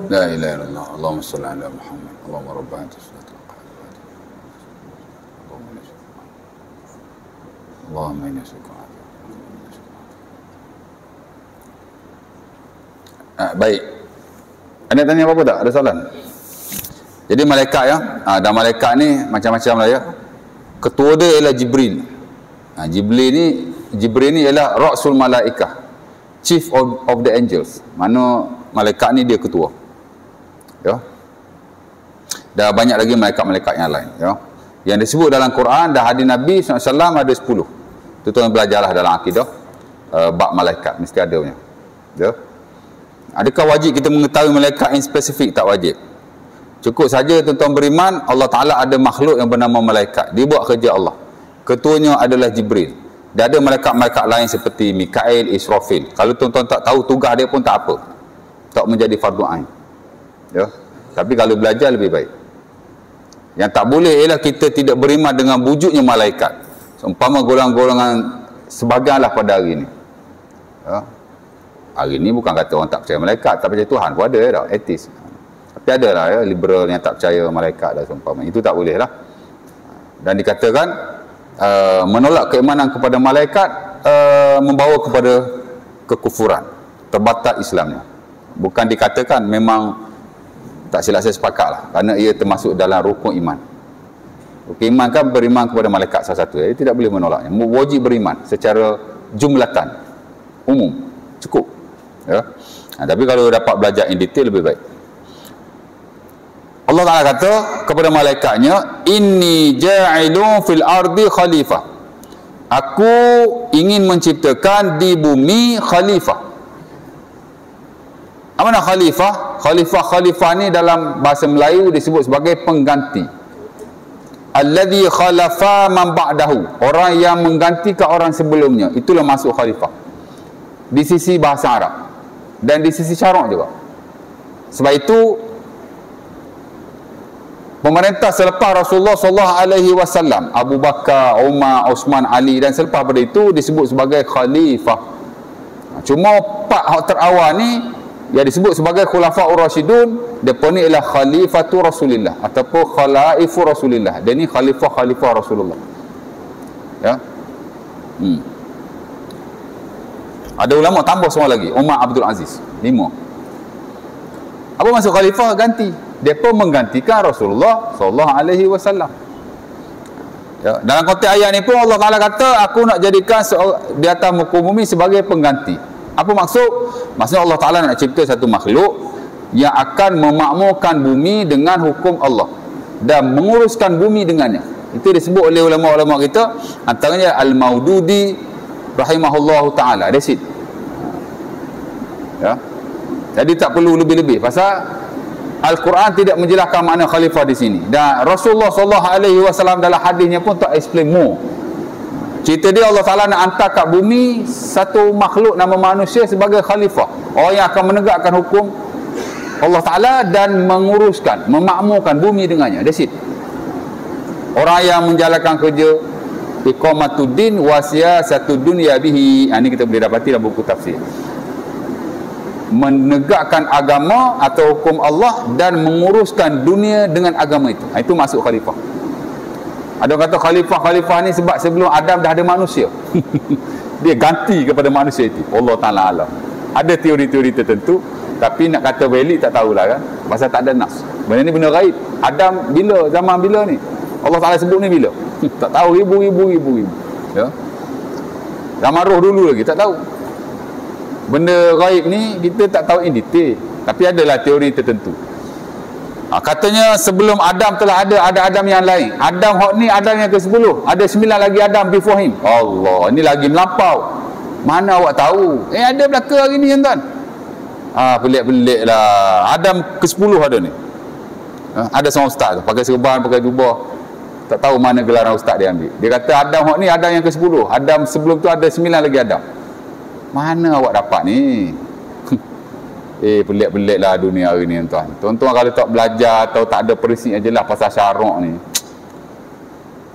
La ilaha illallah. Allahumma salli ala Muhammad. Allahumma rabbana tasallatu. Allahumma inna syukur. Baik. Anda tanya apa-apa tak? Ada soalan? Jadi malaikat ya. Dan malaikat ni macam-macam lah ya. Ketua dia ialah Jibril. Jibril ni ialah Ra'sul Malaikah. Chief of the Angels. Mana malaikat ni dia ketua. Ya. Dah banyak lagi malaikat-malaikat yang lain ya. Yang disebut dalam Quran dan hadis Nabi SAW ada 10. Tuan-tuan belajarlah dalam akidah bab malaikat, mesti ada punya. Ya. Adakah wajib kita mengetahui malaikat yang spesifik? Tak wajib. Cukup saja tuan-tuan beriman Allah Ta'ala ada makhluk yang bernama malaikat. Dia buat kerja Allah. Ketuanya adalah Jibril. Dan ada malaikat-malaikat lain seperti Mikail, Israfil. Kalau tuan-tuan tak tahu tugas dia pun tak apa. Tak menjadi fardu ain. Ya. Tapi kalau belajar lebih baik. Yang tak boleh ialah kita tidak beriman dengan wujudnya malaikat. Seumpama golongan-golongan sebagianlah pada hari ini. Ya. Hari ini bukan kata orang tak percaya malaikat, tak percaya Tuhan pun ada dah, etis. Tapi ada lah ya, liberal yang tak percaya malaikat dah seumpama. Itu tak boleh lah. Dan dikatakan menolak keimanan kepada malaikat membawa kepada kekufuran. Terbatal Islamnya. Bukan dikatakan, memang tak silap saya sepakat lah. Kerana ia termasuk dalam rukun iman. Rukun iman kan beriman kepada malaikat salah satu. Ia tidak boleh menolaknya. Wajib beriman secara jumlatan. Umum. Cukup. Ya. Tapi kalau dapat belajar in detail lebih baik. Allah Ta'ala kata kepada malaikatnya, Inni ja'ilun fil ardi khalifah. Aku ingin menciptakan di bumi khalifah. Apa nak khalifah? Khalifah ni dalam bahasa Melayu disebut sebagai pengganti. Alladhi khalafa man ba'dahu. Orang yang menggantikan orang sebelumnya. Itulah masuk khalifah. Di sisi bahasa Arab. Dan di sisi syarak juga. Sebab itu pemerintah selepas Rasulullah SAW, Abu Bakar, Umar, Osman, Ali dan selepas pada itu disebut sebagai khalifah. Cuma 4 terawal ni yang disebut sebagai Khulafaur Rasyidun, depa ni ialah Khalifatu Rasulillah ataupun Khalaifu Rasulillah. Dia ni khalifah Rasulullah. Ya. Ada ulama tambah semua lagi, Umar Abdul Aziz, 5. Apa maksud khalifah? Ganti. Depa menggantikan Rasulullah sallallahu alaihi wasallam. Ya, dalam konteks ayat ni pun Allah Taala kata, aku nak jadikan di atas muka bumi sebagai pengganti. Apa maksud? Maksudnya Allah Ta'ala nak cipta satu makhluk yang akan memakmurkan bumi dengan hukum Allah dan menguruskan bumi dengannya. Itu disebut oleh ulama-ulama kita, antaranya Al-Maududi rahimahullahu taala. That's it. Ya. Jadi tak perlu lebih-lebih pasal Al-Quran tidak menjelaskan makna khalifah di sini. Dan Rasulullah SAW dalam hadisnya pun tak explain more. Cerita dia Allah Ta'ala nak hantar kat bumi satu makhluk nama manusia sebagai khalifah, orang yang akan menegakkan hukum Allah Ta'ala dan menguruskan, memakmurkan bumi dengannya. That's it. Orang yang menjalankan kerja iqamatuddin wa siyasatud dunya bihi. Ini kita boleh dapati dalam buku tafsir. Menegakkan agama atau hukum Allah dan menguruskan dunia dengan agama itu. Itu masuk khalifah. Ada orang kata khalifah ni sebab sebelum Adam dah ada manusia. Dia ganti kepada manusia itu. Allah Ta'ala alam. Ada teori-teori tertentu, tapi nak kata valid tak tahulah kan. Pasal tak ada nas. Benda ni benda gaib. Adam bila, zaman bila ni? Allah Ta'ala sebut ni bila? Tak tahu, ribu. Ya? Zaman roh dulu lagi, tak tahu. Benda gaib ni kita tak tahu in detail, tapi adalah teori tertentu. Katanya sebelum Adam telah ada Adam yang lain. Adam hok ni Adam yang ke-10. Ada 9 lagi Adam before him. Allah, ni lagi melampau. Mana awak tahu? Ada belaka hari ni tuan. Pelik-pelik lah. Adam ke-10 ada ni. Ada seorang ustaz tu, pakai serban, pakai jubah. Tak tahu mana gelaran ustaz dia ambil. Dia kata Adam hok ni Adam yang ke-10. Adam sebelum tu ada 9 lagi Adam. Mana awak dapat ni? Pelik-pelik lah dunia hari ni tuan. Tuan-tuan kalau tak belajar atau tak ada perisi yang jelas pasal syarak ni.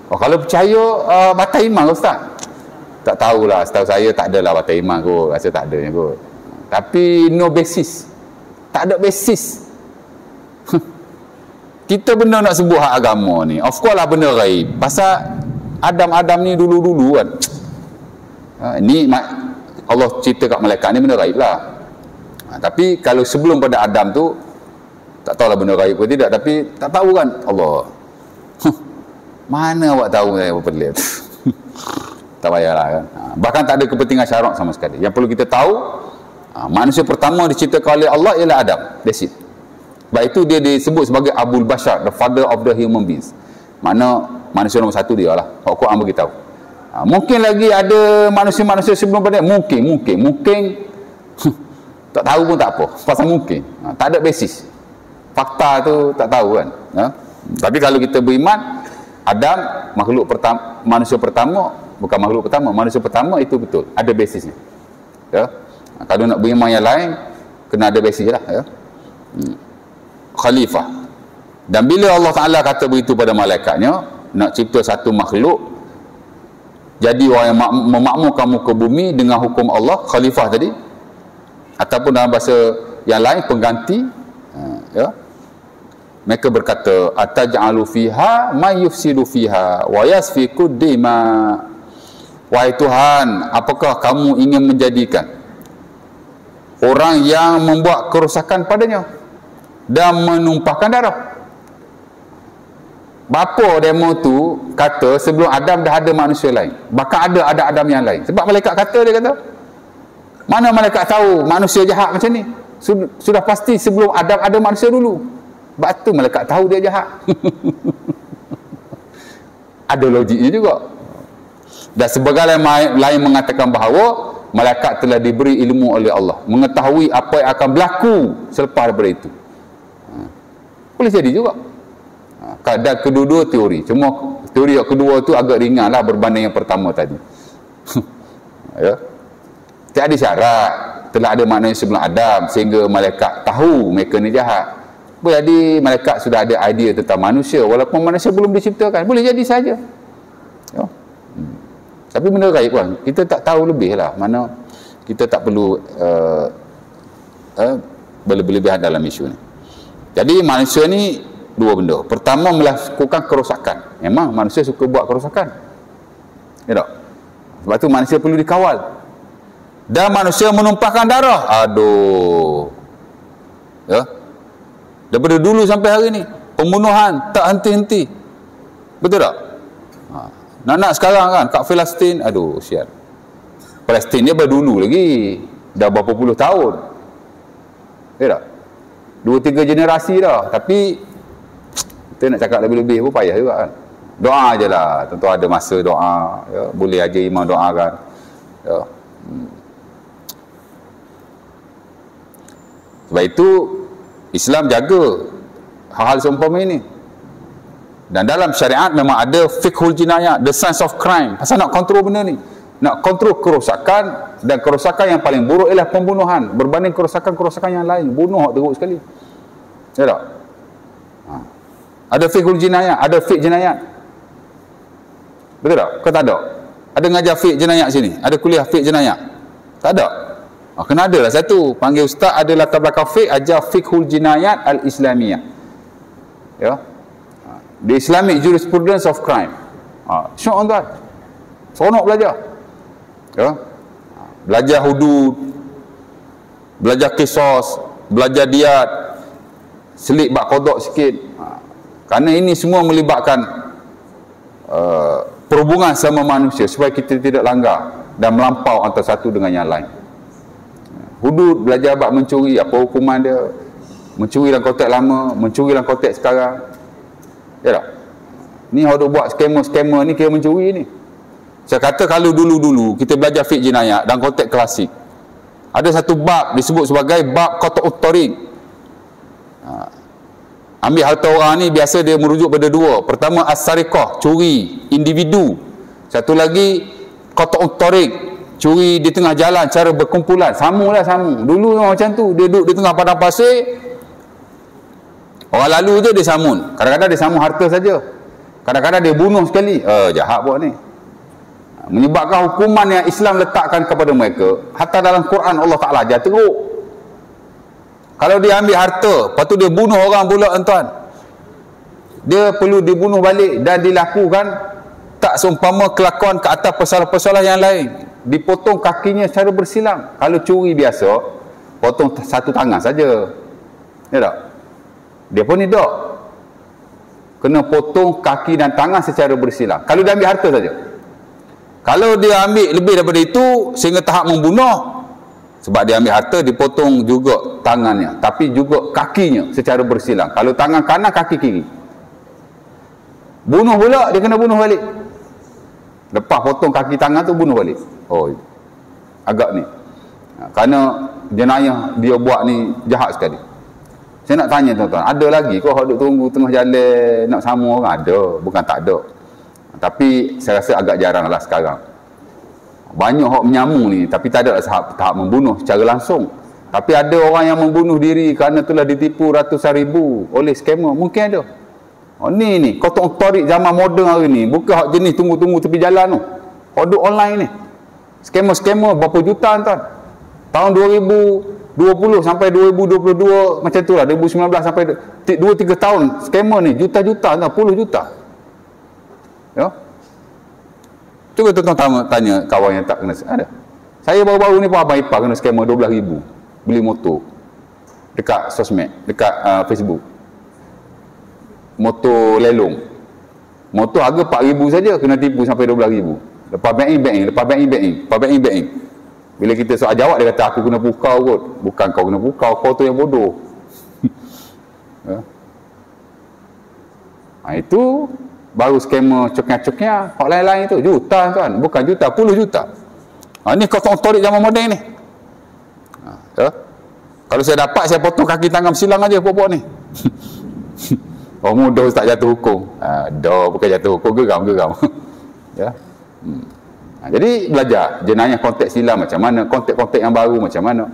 Kalau percaya batal iman ke ustaz? Tak tahulah, setahu saya tak adalah batal iman kot. Rasa tak adanya kot. Tapi no basis. Tak ada basis. Kita benda nak sebut hak agama ni, of course lah benda gaib. Pasal Adam ni dulu-dulu kan. Ni Allah cerita kat malaikat ni benda gaib lah. Tapi kalau sebelum pada Adam tu, tak tahulah benda gaib ke tidak. Tapi tak tahu kan Allah. Mana awak tahu apa pelik. Tak payahlah kan. Bahkan tak ada kepentingan syarak sama sekali. Yang perlu kita tahu, manusia pertama diciptakan oleh Allah ialah Adam. That's it. Sebab itu dia disebut sebagai Abul Bashar, the father of the human beings. Mana manusia nombor satu dia lah. Al-Quran beritahu. Mungkin lagi ada manusia-manusia sebelum pada. Mungkin tak tahu pun tak apa. Pasal mungkin. Tak ada basis. Fakta tu tak tahu kan. Tapi kalau kita beriman, Adam makhluk pertama, manusia pertama, bukan makhluk pertama, manusia pertama itu betul. Ada basisnya. Ya. Kalau nak beriman yang lain, kena ada basis lah. Ya. Khalifah. Dan bila Allah Ta'ala kata begitu pada malaikatnya, nak cipta satu makhluk jadi orang yang memakmurkan muka bumi dengan hukum Allah, khalifah tadi, ataupun dalam bahasa yang lain pengganti, ya, mereka berkata ataj'alu fiha may yufsidu fiha wa yasfiku dima. Wahai Tuhan, apakah kamu ingin menjadikan orang yang membuat kerosakan padanya dan menumpahkan darah? Bapa demo tu kata sebelum Adam dah ada manusia lain. Bahkan ada Adam yang lain. Sebab malaikat kata, dia kata, mana malaikat tahu manusia jahat macam ni? Sudah pasti sebelum Adam ada manusia dulu. Sebab tu malaikat tahu dia jahat. Ada logiknya juga. Dan sebagai lain mengatakan bahawa malaikat telah diberi ilmu oleh Allah, mengetahui apa yang akan berlaku selepas daripada itu. Boleh jadi juga. Dan kedua-dua teori. Cuma teori yang kedua tu agak ringan lah berbanding yang pertama tadi. Ya. Tiada syarat telah ada maknanya sebelum Adam sehingga malaikat tahu mereka ni jahat. Boleh jadi malaikat sudah ada idea tentang manusia walaupun manusia belum diciptakan. Boleh jadi saja. Ya. Tapi benda gaib kan, kita tak tahu lebih lah. Mana kita tak perlu berlebihan dalam isu ni. Jadi manusia ni dua benda. Pertama, melakukan kerosakan. Memang manusia suka buat kerosakan. Ya tak? Sebab tu manusia perlu dikawal. Dan manusia menumpahkan darah. Aduh. Ya. Daripada dulu sampai hari ni, pembunuhan tak henti-henti. Betul tak? Nak sekarang kan kat Palestin, aduh sial. Palestin dia berdulu lagi. Dah berapa puluh tahun. Ya tak? 2-3 generasi dah. Tapi kita nak cakap lebih-lebih pun payah juga kan. Doa je lah. Tentu ada masa doa. Ya. Boleh aja imam doakan. Ya. Sebab itu Islam jaga hal-hal seumpama ini. Dan dalam syariat memang ada fiqhul jinayah, the science of crime. Pasal nak kontrol benda ni. Nak kontrol kerosakan, dan kerosakan yang paling buruk ialah pembunuhan berbanding kerosakan-kerosakan yang lain. Bunuh teruk sekali. Ya tak? Ada fiqhul jinayah, ada fiqh jinayat. Betul tak? Kau tak ada? Ada ngajar fiqh jinayat sini? Ada kuliah fiqh jinayat? Tak ada? Kena ada lah satu. Panggil ustaz, ada latar belakang fiqh, ajar fiqhul jinayat al-islamiyah. Ya. The Islamic Jurisprudence of Crime. Syok tuan. Seronok belajar. Ya. Belajar hudud, belajar kisos, belajar diat, selit bak kodok sikit. Kerana ini semua melibatkan perhubungan sama manusia supaya kita tidak langgar dan melampau antara satu dengan yang lain. Hudud, belajar bab mencuri, apa hukuman dia, mencuri dalam konteks lama, mencuri dalam konteks sekarang. Ya tak? Ni orang buat skema-skema ni kira mencuri ni. Saya kata kalau dulu-dulu kita belajar fiqh jinayat dalam konteks klasik, ada satu bab disebut sebagai bab qat'ut tariq. Ambil harta orang ni biasa dia merujuk pada dua. Pertama as-sariqah, curi individu. Satu lagi qat'ut tariq, curi di tengah jalan cara berkumpulan. Samulah samu. Dulu memang macam tu, dia duduk di tengah padang pasir. Orang lalu je dia samun. Kadang-kadang dia samun harta saja. Kadang-kadang dia bunuh sekali. Jahat buat ni. Menyebabkan hukuman yang Islam letakkan kepada mereka, hatta dalam Quran Allah Ta'ala ajar teruk. Kalau dia ambil harta, lepas tu dia bunuh orang pula tuan, dia perlu dibunuh balik dan dilakukan tak seumpama kelakuan ke atas persoalan-persoalan yang lain. Dipotong kakinya secara bersilang. Kalau curi biasa, potong satu tangan saja. Ya tak? Dia pun ni tak. Kena potong kaki dan tangan secara bersilang. Kalau dia ambil harta saja. Kalau dia ambil lebih daripada itu sehingga tahap membunuh, sebab dia ambil harta, dipotong juga tangannya, tapi juga kakinya secara bersilang. Kalau tangan kanan, kaki kiri. Bunuh pula, dia kena bunuh balik. Lepas potong kaki tangan tu, bunuh balik. Oh, agak ni. Kerana jenayah dia buat ni jahat sekali. Saya nak tanya tuan-tuan, ada lagi kau duduk tunggu tengah jalan nak sama orang? Ada, bukan tak ada. Tapi saya rasa agak jarang lah sekarang. Banyak orang menyamung ni, tapi tak ada tahap membunuh secara langsung. Tapi ada orang yang membunuh diri kerana telah ditipu ratusan ribu oleh skamer. Mungkin ada. Ni qat'ut tariq zaman moden hari ni, bukan hak jenis tunggu-tunggu tepi jalan tu. Hodok online ni. Skamer-skamer berapa juta tuan. Tahun 2020 sampai 2022 macam tu lah, 2019 sampai 2-3 tahun skamer ni juta-juta, puluh juta. Ya. Cuba tuan-tuan tanya kawan yang tak kena. Ada. Saya baru-baru ni pun abang ipar kena skamer 12,000 beli motor dekat sosmed, dekat Facebook. Motor lelong. Motor harga 4,000 saja kena tipu sampai 12,000. Lepas banking. Bila kita soal jawab, dia kata aku kena pukau kot. Bukan kau kena pukau, kau tu yang bodoh. Ya. Itu baru skamer coknya-coknya. Hak lain-lain tu juta tuan, bukan juta, puluh juta. Ni qat'ut tariq zaman moden ni. Ya. Kalau saya dapat, saya potong kaki tangan silang aja pokok ni. Orang muda tak jatuh hukum. Dah bukan jatuh hukum, geram. Ya. Jadi belajar jenayah konteks silam macam mana, konteks-konteks yang baru macam mana.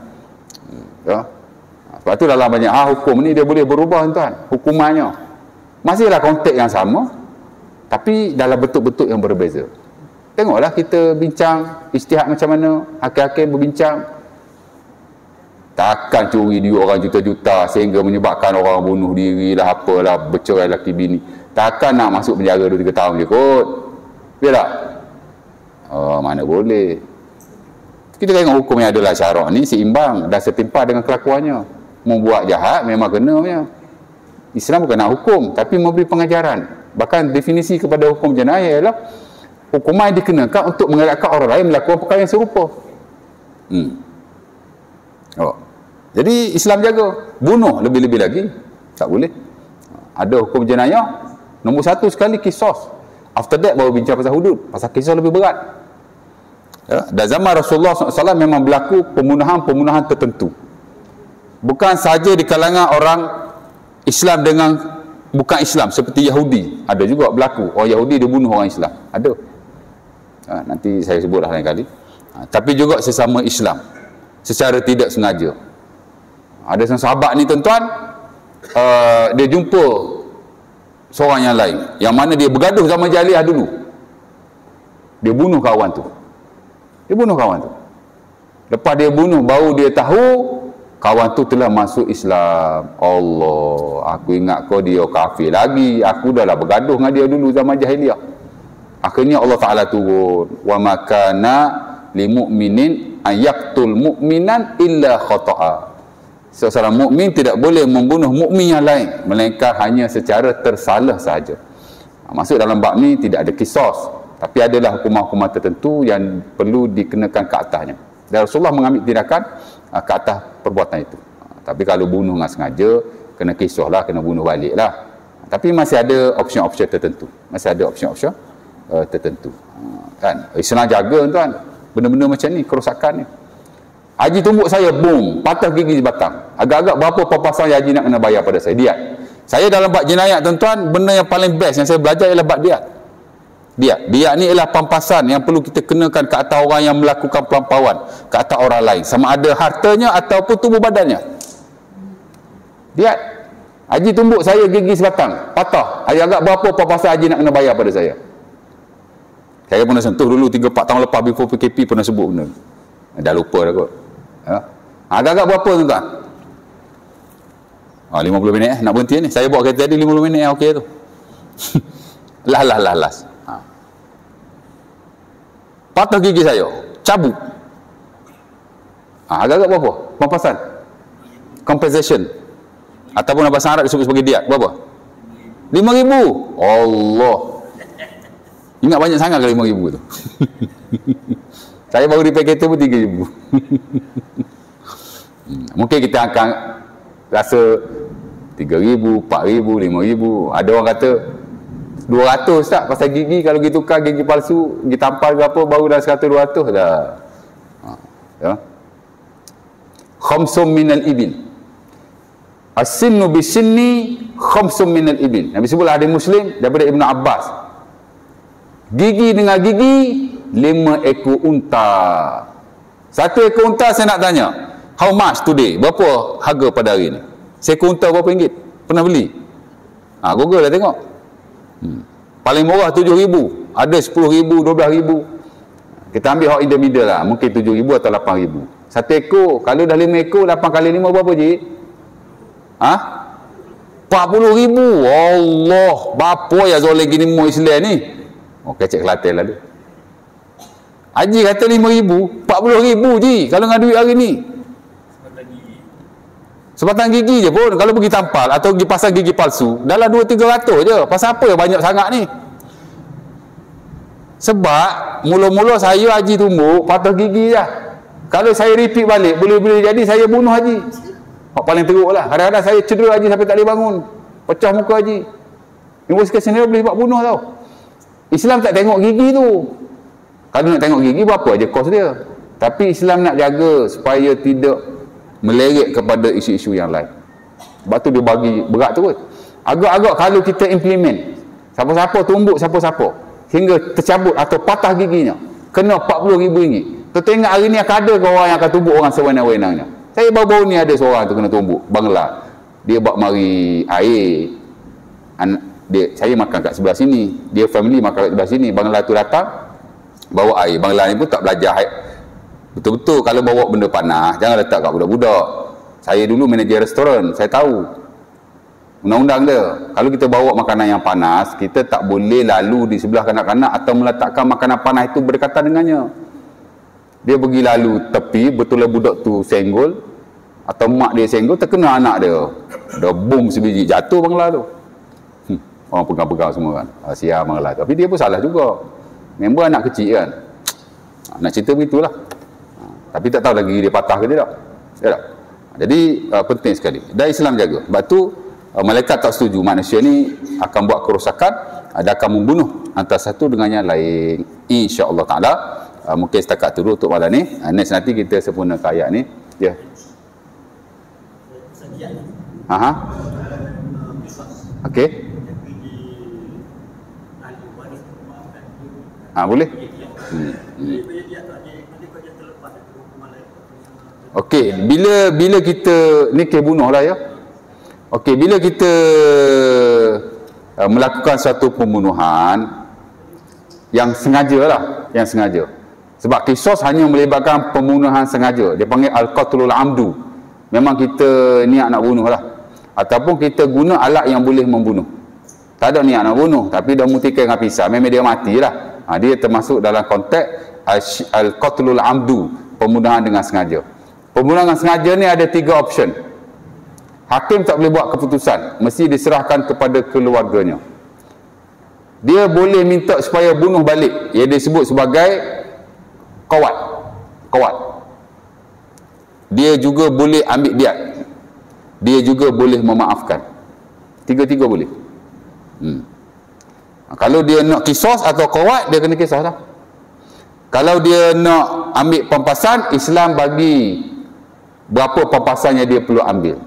Ya. Sebab tu dalam banyak hukum ni dia boleh berubah tuan, hukumannya. Masihlah konteks yang sama, tapi dalam bentuk-bentuk yang berbeza. Tengoklah kita bincang ijtihad macam mana, hakim-hakim berbincang. Takkan curi duit orang juta-juta sehingga menyebabkan orang bunuh diri lah, apalah, bercerai laki bini. Takkan nak masuk penjara 2-3 tahun je kot. Ya tak? Mana boleh. Kita tengok hukum yang adalah syarak ni seimbang dan setimpal dengan kelakuannya. Membuat jahat memang kena punya. Islam bukan nak hukum, tapi memberi pengajaran. Bahkan definisi kepada hukum jenayah ialah hukuman yang dikenakan untuk mengelakkan orang lain melakukan perkara yang serupa. Jadi Islam jaga. Bunuh lebih-lebih lagi tak boleh. Ada hukum jenayah. Nombor satu sekali kisos. After that baru bincang pasal hudud, pasal kisah lebih berat. Ya, dan zaman Rasulullah SAW memang berlaku pembunuhan-pembunuhan tertentu. Bukan sahaja di kalangan orang Islam dengan bukan Islam, seperti Yahudi. Ada juga berlaku, orang Yahudi dia bunuh orang Islam. Ada. Nanti saya sebutlah lain kali. Tapi juga sesama Islam, secara tidak sengaja. Ada seorang sahabat ni tuan-tuan, dia jumpa seorang yang lain, yang mana dia bergaduh zaman jahiliah dulu. Dia bunuh kawan tu. Lepas dia bunuh, baru dia tahu kawan tu telah masuk Islam. Allah, aku ingat kau dia kafir lagi. Aku dah lah bergaduh dengan dia dulu zaman jahiliah. Akhirnya Allah Ta'ala turun, wa makana li mu'minin ayaqtul mu'minan illa khata'a. Seorang mukmin tidak boleh membunuh mukmin yang lain, melainkan hanya secara tersalah sahaja. Maksud dalam bab ni tidak ada kisos, tapi adalah hukuman-hukuman tertentu yang perlu dikenakan ke atasnya. Dan Rasulullah mengambil tindakan ke atas perbuatan itu. Tapi kalau bunuh dengan sengaja, kena kisah lah, kena bunuh balik lah. Tapi masih ada option-option tertentu. Kan? Islam jaga tuan, benda-benda macam ni, kerosakan ni. Haji tumbuk saya, boom, patah gigi sebatang. Agak-agak berapa papasan yang haji nak kena bayar pada saya? Diat. Saya dalam bab jenayat tuan-tuan, benda yang paling best yang saya belajar ialah bab diat. Diat ni ialah pampasan yang perlu kita kenakan ke atas orang yang melakukan pelampauan ke atas orang lain, sama ada hartanya ataupun tubuh badannya. Diat. Haji tumbuk saya gigi sebatang, patah. Agak-agak berapa papasan haji nak kena bayar pada saya? Saya pernah sentuh dulu 3-4 tahun lepas, before PKP pernah sebut benda. Dah lupa dah kot. Agak-agak berapa tuan-tuan? 50 minit nak berhenti ni. Saya buat kereta tadi 50 minit okey tu. Las. Patah gigi saya, cabut. Agak-agak berapa? Pampasan. Compensation. Ataupun dalam bahasa Arab disebut sebagai diat. Berapa? 5,000. Allah. Ingat banyak sangat ke 5,000 tu? Saya baru repair kereta pun 3,000. Mungkin kita akan rasa 3,000, 4,000, 5,000. Ada orang kata 200 tak pasal gigi. Kalau kita tukar gigi palsu, gigi tampal ke apa, baru dah 100-200 dah. Ya. Khamsum minal ibil. As-sinnu bisinni khamsum minal ibil. Nabi sebutlah hadis Muslim daripada Ibnu Abbas. Gigi dengan gigi 5 ekor unta. 1 ekor unta saya nak tanya, how much today? Berapa harga pada hari ni? Seekor unta berapa ringgit? Pernah beli? Google lah tengok. Paling murah 7,000. Ada 10,000, 12,000. Kita ambil hot in the middle lah. Mungkin 7,000 atau 8,000. 1 ekor. Kalau dah 5 ekor, 8 kali 5 berapa je? 40,000. Allah. Berapa ya Zolik gini mu Islam ni? Kecek Kelantan lalu. Haji kata 5,000, 40,000 je kalau dengan duit hari ni. Sebatang gigi je pun. Kalau pergi tampal atau pergi pasang gigi palsu, dalam 200-300 je. Pasal apa yang banyak sangat ni? Sebab mula-mula saya haji tumbuk, patah gigi je. Kalau saya repeat balik, boleh-boleh jadi saya bunuh haji. Paling teruk lah. Kadang-kadang saya cedera haji sampai tak boleh bangun, pecah muka haji. Worst case scenario boleh buat bunuh tau. Islam tak tengok gigi tu. Kalau nak tengok gigi, berapa aja kos dia. Tapi Islam nak jaga supaya tidak meleret kepada isu-isu yang lain. Sebab tu dia bagi berat tu kot. Agak-agak kalau kita implement, siapa-siapa tumbuk siapa-siapa hingga tercabut atau patah giginya, kena RM40,000. Tengok hari ni akan ada ke orang yang akan tumbuk orang sewenang-wenangnya. Saya baru-baru ni ada seorang tu kena tumbuk, Bangla. Dia buat mari air. Saya makan kat sebelah sini, dia family makan kat sebelah sini. Bangla tu datang bawa air. Bangla ni pun tak belajar betul-betul kalau bawa benda panas jangan letak kat budak-budak. Saya dulu manager restoran, saya tahu undang-undang dia. Kalau kita bawa makanan yang panas, kita tak boleh lalu di sebelah kanak-kanak atau meletakkan makanan panas itu berdekatan dengannya. Dia pergi lalu tepi, betul-betul budak tu senggol atau mak dia senggol, terkena anak dia, dah bung sebiji, jatuh Bangla tu. Orang pegang-pegang semua kan, siap Bangla. Tapi dia pun salah juga, member anak kecil kan. Nak cerita begitulah. Tapi tak tahu lagi dia patah ke tidak. Jadi penting sekali. Dan Islam jaga. Sebab tu malaikat tak setuju manusia ni akan buat kerosakan, ada akan membunuh antara satu dengan yang lain, insya-Allah taala. Mungkin setakat tu dulu untuk malam ni. Next nanti kita sempurnakan ayat ni. Ya. Aha. Okey. Boleh. Okey, bila kita ni kes bunuh lah ya. Okey, bila kita melakukan satu pembunuhan yang sengaja lah, yang sengaja. Sebab kisos hanya melibatkan pembunuhan sengaja. Dia panggil al-qatlul amdu. Memang kita niat nak bunuh lah. Ataupun kita guna alat yang boleh membunuh. Tak ada niat nak bunuh, tapi dah mutikan dengan pisau, memang dia matilah. Dia termasuk dalam konteks al-qatlul amdu, pembunuhan dengan sengaja. Pembunuhan dengan sengaja ni ada 3 option. Hakim tak boleh buat keputusan, mesti diserahkan kepada keluarganya. Dia boleh minta supaya bunuh balik, ia disebut sebagai qawat. Dia juga boleh ambil diat. Dia juga boleh memaafkan. Tiga-tiga boleh. Kalau dia nak kisos atau qawat, dia kena kisos lah. Kalau dia nak ambil pampasan, Islam bagi berapa pampasan yang dia perlu ambil.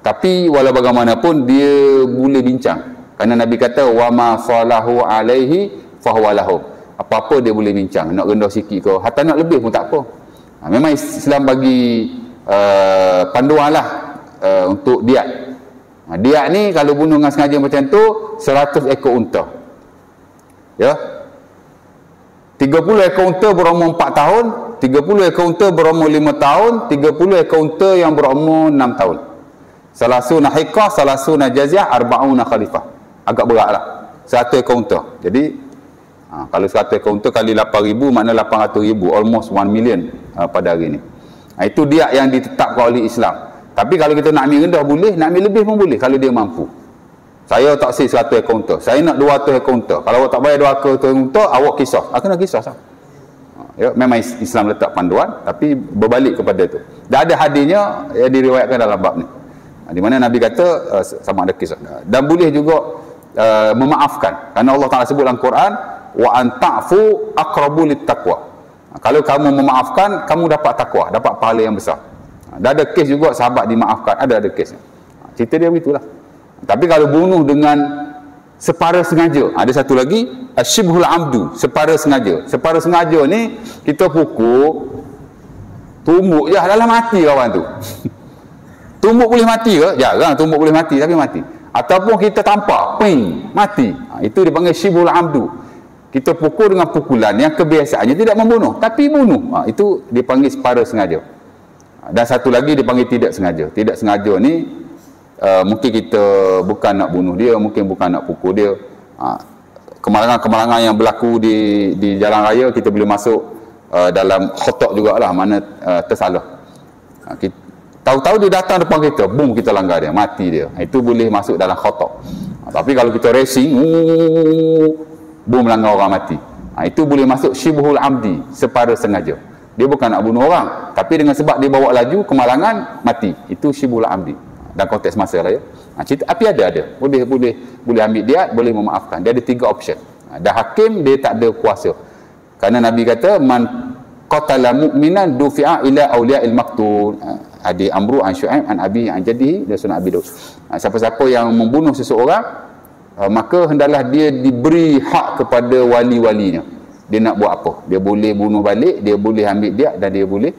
Tapi walau bagaimanapun dia boleh bincang. Kerana Nabi kata wa ma salahu alaihi fahuwa lahu. Apa-apa dia boleh bincang. Nak rendah sikit ke, hatta nak lebih pun tak apa. Memang Islam bagi panduan lah untuk diat. Diat ni kalau bunuh dengan sengaja macam tu 100 ekor unta. Ya. 30 ekor unta berumur 4 tahun, 30 ekor unta berumur 5 tahun, 30 ekor unta yang berumur 6 tahun. Salasuna hiqah, salasuna jaziah, arba'una khalifah. Agak berat lah. 100 ekor unta. Jadi kalau 100 ekor unta kali 8,000 makna 800,000, almost 1 million pada hari ni. Itu dia yang ditetapkan oleh Islam. Tapi kalau kita nak ambil rendah boleh, nak ambil lebih pun boleh kalau dia mampu. Saya tak taksir 100 ekor unta, saya nak 200 ekor unta. Kalau awak tak bayar 200 ekor unta, awak kisah. Aku nak kisah lah. Ya, memang Islam letak panduan, tapi berbalik kepada itu. Dan ada hadisnya yang diriwayatkan dalam bab ni, di mana Nabi kata sama ada kisah. Dan boleh juga memaafkan. Kerana Allah Ta'ala sebut dalam Quran, wa anta'fu aqrabu littaqwa. Kalau kamu memaafkan, kamu dapat takwa, dapat pahala yang besar. Dah ada kes juga sahabat dimaafkan, ada kes. Cerita dia begitulah. Tapi kalau bunuh dengan separa sengaja, ada satu lagi asyibhul amdu, separa sengaja. Separa sengaja ni kita pukul tumbuk je dalam mati kawan tu. Tumbuk boleh mati ke? Jarang tumbuk boleh mati, tapi mati. Ataupun kita tampak ping mati. Itu dipanggil syibhul amdu. Kita pukul dengan pukulan yang kebiasaannya tidak membunuh, tapi bunuh. Itu dipanggil separa sengaja. Dan satu lagi dipanggil tidak sengaja. Tidak sengaja ni mungkin kita bukan nak bunuh dia, mungkin bukan nak pukul dia. Kemalangan-kemalangan yang berlaku di jalan raya, kita boleh masuk dalam khotok jugalah, mana tersalah. Tahu-tahu dia datang depan kita, boom, kita langgar dia, mati dia. Itu boleh masuk dalam khotok. Tapi kalau kita racing, boom, langgar orang mati. Itu boleh masuk syibhul amdi, separa sengaja. Dia bukan nak bunuh orang, tapi dengan sebab dia bawa laju, kemalangan, mati. Itu syibhul amdi. Dan konteks masa lah ya. Tapi ada. Boleh ambil diat, boleh memaafkan. Dia ada 3 option. Dan hakim dia tak ada kuasa. Kerana Nabi kata man qatala mu'minan dufi'a ila awliya'il maqtul. Hadi Amru an Syu'aib an Abi an Jaddihi, dia sunat Abi Daud. Siapa-siapa yang membunuh seseorang, maka hendaklah dia diberi hak kepada wali-walinya. Dia nak buat apa? Dia boleh bunuh balik, dia boleh ambil diat, dan dia boleh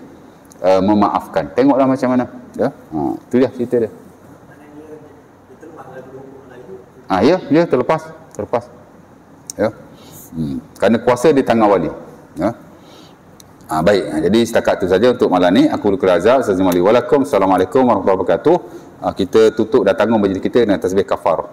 memaafkan. Tengoklah macam mana. Ya? Itu dia cerita dia. Ya, terlepas. Ya. Kerana kuasa di tangan wali. Ya. Baik, jadi setakat itu saja untuk malam ni. Aku Luqman Razak, Assalamualaikum warahmatullahi wabarakatuh. Kita tutup dan tanggung majlis kita dengan tasbih kafar.